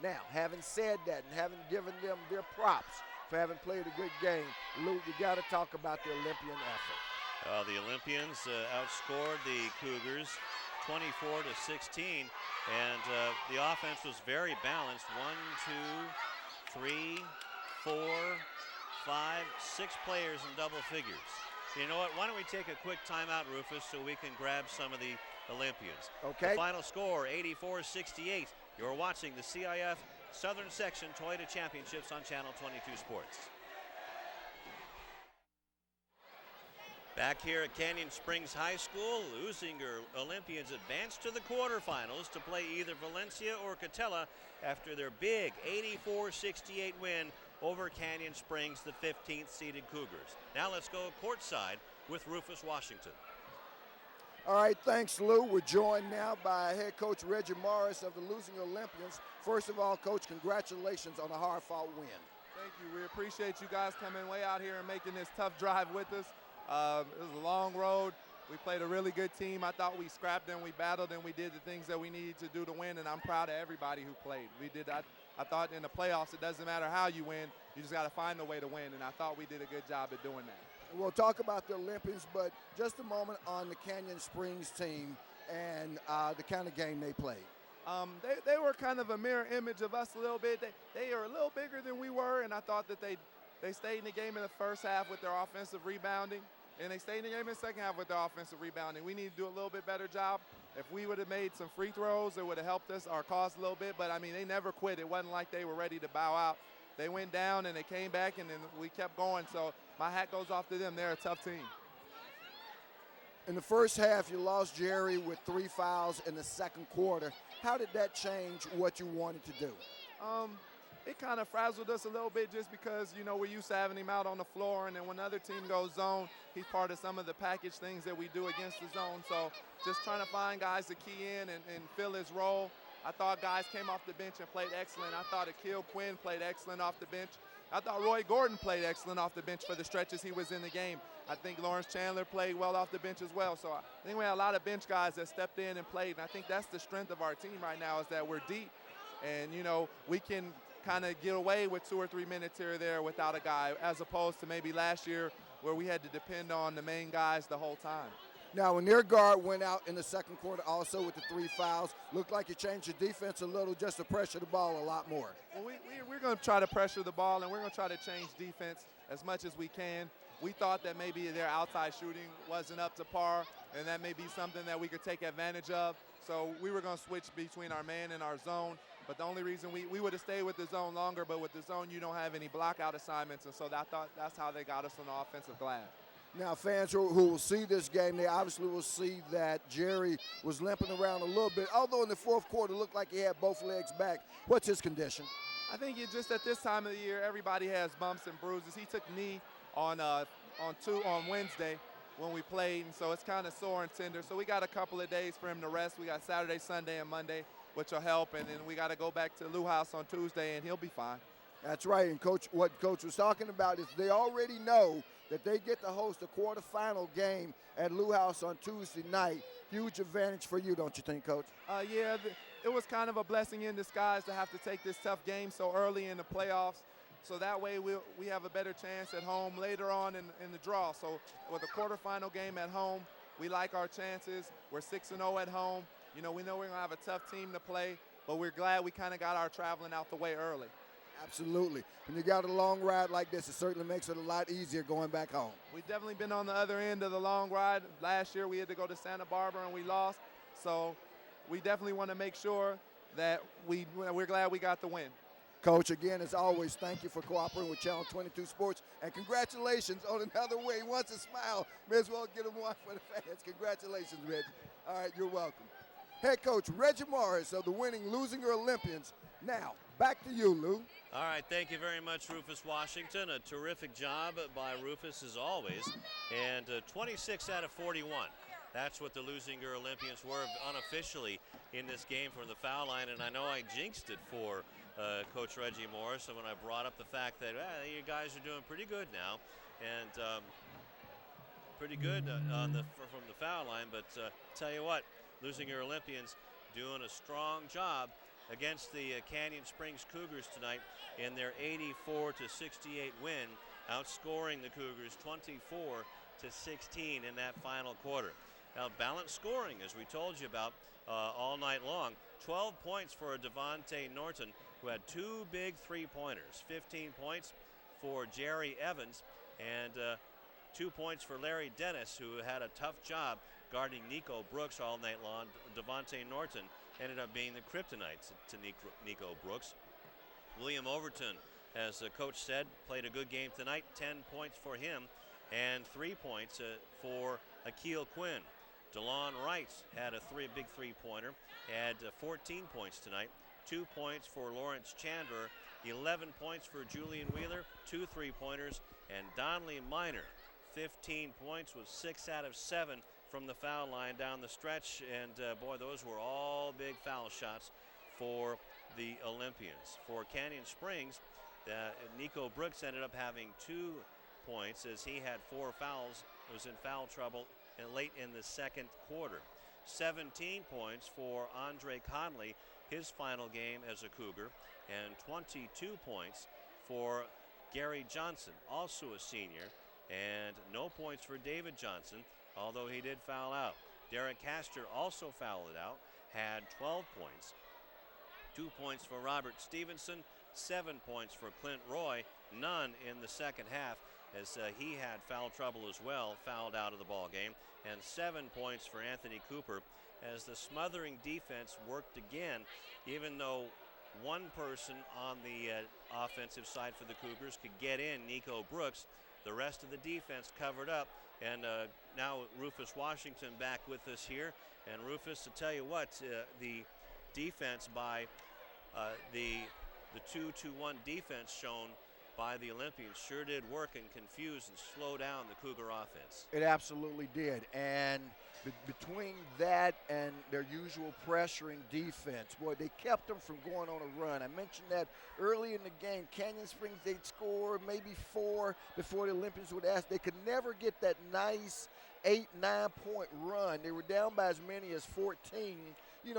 Now, having said that and having given them their props for having played a good game, Lou, you got to talk about the Olympian effort. The Olympians outscored the Cougars 24-16, and the offense was very balanced. 1, 2, 3, 4, 5, 6 players in double figures. You know what? Why don't we take a quick timeout, Rufus, so we can grab some of the Olympians. Okay. The final score, 84-68. You're watching the CIF Southern Section Toyota Championships on Channel 22 Sports. Back here at Canyon Springs High School, Leuzinger Olympians advanced to the quarterfinals to play either Valencia or Catella after their big 84-68 win over Canyon Springs, the 15th seeded Cougars. Now let's go courtside with Rufus Washington. All right, thanks, Lou. We're joined now by head coach Reggie Morris of the Leuzinger Olympians. First of all, Coach, congratulations on a hard-fought win. Thank you. We appreciate you guys coming way out here and making this tough drive with us. It was a long road. We played a really good team. I thought we scrapped and we battled and we did the things that we needed to do to win, and I'm proud of everybody who played. We did that. I thought in the playoffs it doesn't matter how you win, you just got to find a way to win, and I thought we did a good job at doing that. We'll talk about the Olympians, but just a moment on the Canyon Springs team and the kind of game they played. They were kind of a mirror image of us a little bit. They are a little bigger than we were, and I thought that they stayed in the game in the first half with their offensive rebounding, and they stayed in the game in the second half with their offensive rebounding. We need to do a little bit better job. If we would have made some free throws, it would have helped us, our cause a little bit, but, I mean, they never quit. It wasn't like they were ready to bow out. They went down and they came back, and then we kept going. So my hat goes off to them. They're a tough team. In the first half, you lost Jerry with 3 fouls in the second quarter. How did that change what you wanted to do? It kind of frazzled us a little bit just because, you know, we're used to having him out on the floor, and then when the other team goes zone, he's part of some of the package things that we do against the zone. So just trying to find guys to key in and fill his role. I thought guys came off the bench and played excellent. I thought Akil Quinn played excellent off the bench. I thought Roy Gordon played excellent off the bench for the stretches he was in the game. I think Lawrence Chandler played well off the bench as well. So I think we had a lot of bench guys that stepped in and played, and I think that's the strength of our team right now, is that we're deep. And, you know, we can kind of get away with 2 or 3 minutes here or there without a guy, as opposed to maybe last year where we had to depend on the main guys the whole time. Now, when their guard went out in the second quarter also with the 3 fouls, looked like you changed your defense a little just to pressure the ball a lot more. Well, we're going to try to pressure the ball, and we're going to try to change defense as much as we can. We thought that maybe their outside shooting wasn't up to par, and that may be something that we could take advantage of. So we were going to switch between our man and our zone. But the only reason we would have stayed with the zone longer, but with the zone you don't have any blockout assignments, and so that's how they got us on the offensive glass. Now, fans who will see this game, they obviously will see that Jerry was limping around a little bit, although in the fourth quarter looked like he had both legs back. What's his condition? I think it just at this time of the year, everybody has bumps and bruises. He took knee on Wednesday when we played, and so it's kind of sore and tender. So we got a couple of days for him to rest. We got Saturday, Sunday, and Monday, which will help, and then we got to go back to Lou House on Tuesday, and he'll be fine. That's right, and what Coach was talking about is they already know that they get to host a quarterfinal game at Lou House on Tuesday night. Huge advantage for you, don't you think, Coach? Yeah, it was kind of a blessing in disguise to have to take this tough game so early in the playoffs. So that way we have a better chance at home later on in the draw. So with a quarterfinal game at home, we like our chances. We're 6-0 at home. You know, we know we're going to have a tough team to play, but we're glad we kind of got our traveling out the way early. Absolutely. When you got a long ride like this, it certainly makes it a lot easier going back home. We've definitely been on the other end of the long ride. Last year we had to go to Santa Barbara and we lost. So we definitely want to make sure that we're glad we got the win. Coach, again, as always, thank you for cooperating with Channel 22 Sports, and congratulations on another win. He wants to smile. May as well get him one for the fans. Congratulations, Reggie. All right, you're welcome. Head coach Reggie Morris of the winning Leuzinger Olympians. Now, back to you, Lou. All right, thank you very much, Rufus Washington. A terrific job by Rufus, as always. And 26 out of 41. That's what the Leuzinger Olympians were unofficially in this game from the foul line. And I know I jinxed it for Coach Reggie Morris when I brought up the fact that you guys are doing pretty good now. And pretty good from the foul line. But tell you what, Leuzinger Olympians doing a strong job against the Canyon Springs Cougars tonight in their 84-68 win, outscoring the Cougars 24-16 in that final quarter. Now, balanced scoring, as we told you about all night long. 12 points for Devontae Norton, who had 2 big three-pointers. 15 points for Jerry Evans, and 2 points for Larry Dennis, who had a tough job guarding Nico Brooks all night long. Devontae Norton ended up being the kryptonite to Nico Brooks. William Overton, as the coach said, played a good game tonight. 10 points for him and 3 points for Akil Quinn. DeLon Wright had a big three-pointer, had 14 points tonight. 2 points for Lawrence Chandler, 11 points for Julian Wheeler, 2 three-pointers, and Donley Minor, 15 points with 6 out of 7 from the foul line down the stretch, and boy, those were all big foul shots for the Olympians. For Canyon Springs, Nico Brooks ended up having 2 points as he had 4 fouls, was in foul trouble and late in the second quarter. 17 points for Andre Conley, his final game as a Cougar, and 22 points for Gary Johnson, also a senior, and no points for David Johnson, although he did foul out. Derek Castor also fouled out, had 12 points. 2 points for Robert Stevenson, 7 points for Clint Roy, none in the second half as he had foul trouble as well, fouled out of the ball game, and 7 points for Anthony Cooper as the smothering defense worked again, even though one person on the offensive side for the Cougars could get in, Nico Brooks. The rest of the defense covered up, and now Rufus Washington back with us here. And Rufus, to tell you what, the defense by the 2-2-1 defense shown by the Olympians sure did work and confuse and slow down the Cougar offense. It absolutely did, and between that and their usual pressuring defense, boy, they kept them from going on a run. I mentioned that early in the game. Canyon Springs, they'd score maybe 4 before the Olympians would ask. They could never get that nice 8-9 point run. They were down by as many as 14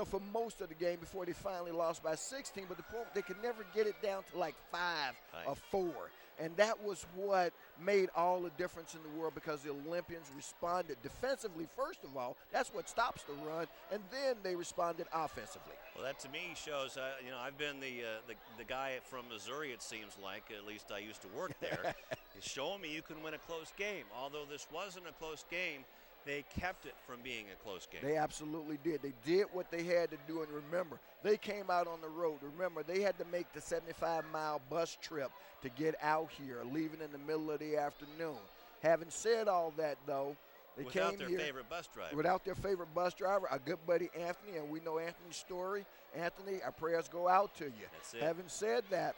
for most of the game before they finally lost by 16. But the point, they could never get it down to like 5 or 4. And that was what made all the difference in the world, because the Olympians responded defensively, first of all. That's what stops the run. And then they responded offensively. Well, that to me shows, I've been the guy from Missouri, it seems like. At least I used to work there. It's showing me you can win a close game. Although this wasn't a close game, they kept it from being a close game. They absolutely did. They did what they had to do. And remember, they came out on the road. Remember, they had to make the 75-mile bus trip to get out here, leaving in the middle of the afternoon. Having said all that, though, they without came their here favorite bus driver. Without their favorite bus driver, our good buddy Anthony, and we know Anthony's story. Anthony, our prayers go out to you. That's it. Having said that,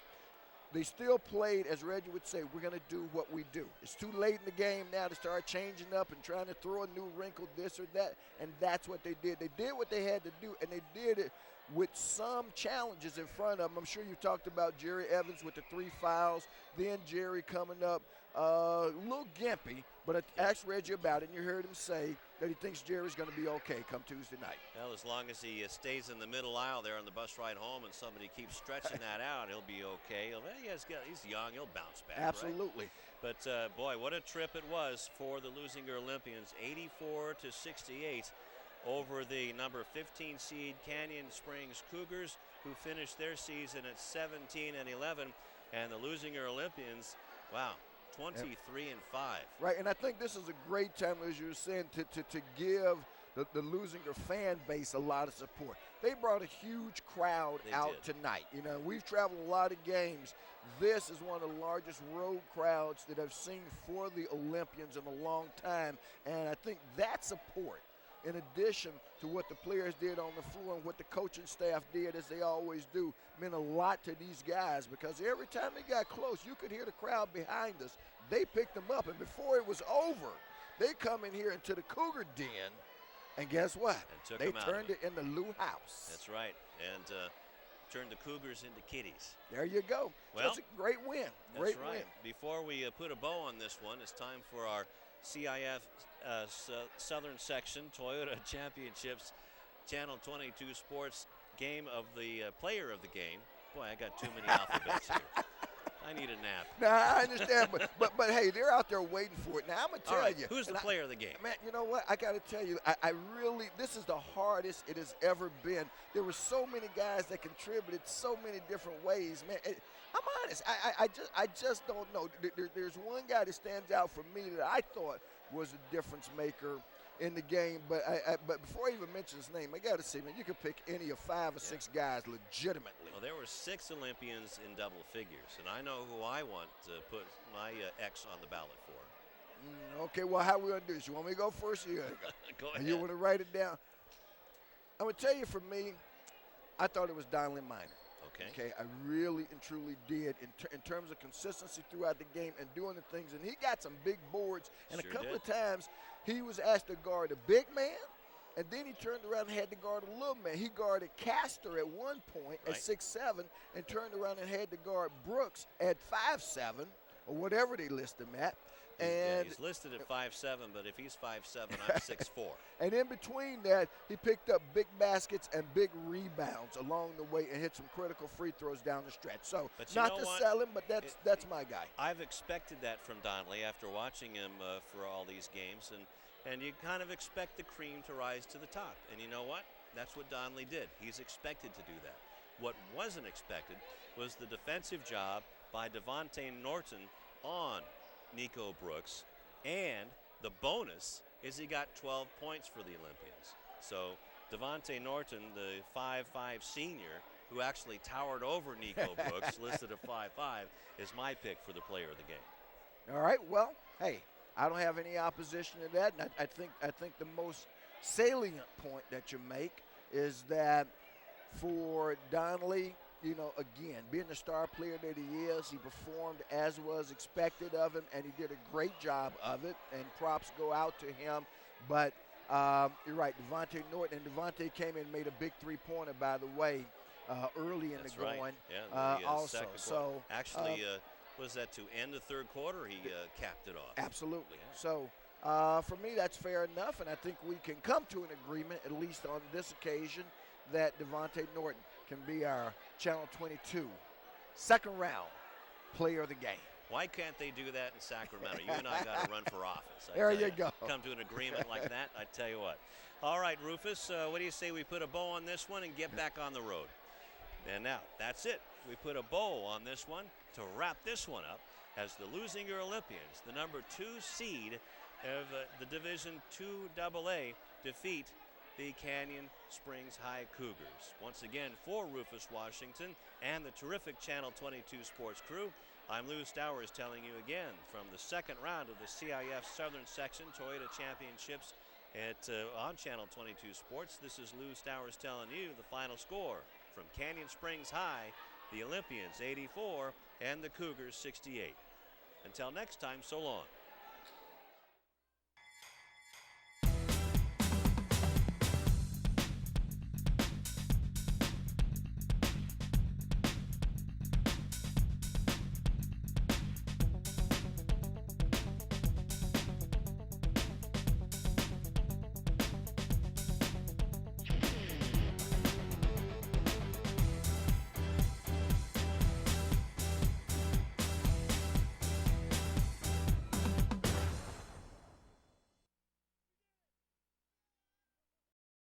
they still played, as Reggie would say, we're going to do what we do. It's too late in the game now to start changing up and trying to throw a new wrinkle, this or that, and that's what they did. They did what they had to do, and they did it with some challenges in front of them. I'm sure you talked about Jerry Evans with the 3 fouls, then Jerry coming up a little gimpy, but I asked Reggie about it, and you heard him say that he thinks Jerry's going to be okay come Tuesday night. Well, as long as he stays in the middle aisle there on the bus ride home and somebody keeps stretching that out, he'll be okay. He's young. He'll bounce back. Absolutely. Right? But, boy, what a trip it was for the Leuzinger Olympians, 84-68 over the number 15 seed Canyon Springs Cougars, who finished their season at 17-11. And the Leuzinger Olympians, wow, 23-5. Right, and I think this is a great time, as you were saying, to give the Leuzinger fan base a lot of support. They brought a huge crowd out tonight. We've traveled a lot of games. This is one of the largest road crowds that I've seen for the Olympians in a long time, and I think that support, in addition to what the players did on the floor and what the coaching staff did, as they always do, meant a lot to these guys, because every time they got close, you could hear the crowd behind us. They picked them up, and before it was over, they come in here into the Cougar Den, and guess what? They turned it into Lou House. That's right, and turned the Cougars into kitties. There you go. Well, that's a great win. Great win. Before we put a bow on this one, it's time for our CIF Southern Section Toyota Championships Channel 22 Sports Game of the Player of the Game. Boy, I got too many alphabets here. I need a nap. Now, I understand, but hey, they're out there waiting for it. Now, I'm going to tell you. Who's the player of the game? Man, you know what? I got to tell you, I really, this is the hardest it has ever been. There were so many guys that contributed so many different ways, man. I'm honest. I just don't know. There's one guy that stands out for me that I thought was a difference maker in the game, but before I even mention his name, I got to say, man, you could pick any of 5 or 6 guys legitimately. Well, there were 6 Olympians in double figures, and I know who I want to put my X on the ballot for. Okay, well, how are we going to do this? You want me to go first? Or you go ahead. You want to write it down? I'm going to tell you, for me, I thought it was Donley Minor. Okay, I really and truly did in terms of consistency throughout the game and doing the things. And he got some big boards, and a couple of times he was asked to guard a big man, and then he turned around and had to guard a little man. He guarded Castor at one point at 6'7", and turned around and had to guard Brooks at 5'7", or whatever they list him at. And he's listed at 5'7", but if he's 5'7", I'm 6'4". And in between that, he picked up big baskets and big rebounds along the way and hit some critical free throws down the stretch. So not to sell him, but that's my guy. I've expected that from Donley after watching him for all these games, and you kind of expect the cream to rise to the top. And you know what? That's what Donley did. He's expected to do that. What wasn't expected was the defensive job by Devontae Norton on Nico Brooks, and the bonus is he got 12 points for the Olympians. So Devontae Norton, the 5'5" senior, who actually towered over Nico Brooks, listed at 5'5", is my pick for the player of the game. All right, well, hey, I don't have any opposition to that, and I think the most salient point that you make is that for Donley, again, being the star player that he is, he performed as was expected of him, and he did a great job of it, and props go out to him. But you're right, Devontae Norton, and Devontae came in and made a big three-pointer, by the way, early in the going. Yeah, also. So actually, was that to end the third quarter? He capped it off. Absolutely. Yeah. So for me, that's fair enough, and I think we can come to an agreement, at least on this occasion, that Devontae Norton can be our Channel 22 second round player of the game. Why can't they do that in Sacramento? You and I got to run for office. There you go. Come to an agreement like that, I tell you what. All right, Rufus, what do you say we put a bow on this one and get back on the road? And now, that's it. We put a bow on this one to wrap this one up as the Leuzinger Olympians, the number 2 seed of the Division II AA, defeat the Canyon Springs High Cougars. Once again, for Rufus Washington and the terrific Channel 22 sports crew, I'm Lou Stowers telling you again from the second round of the CIF Southern Section Toyota Championships on Channel 22 Sports. This is Lou Stowers telling you the final score from Canyon Springs High, the Olympians 84 and the Cougars 68. Until next time, so long.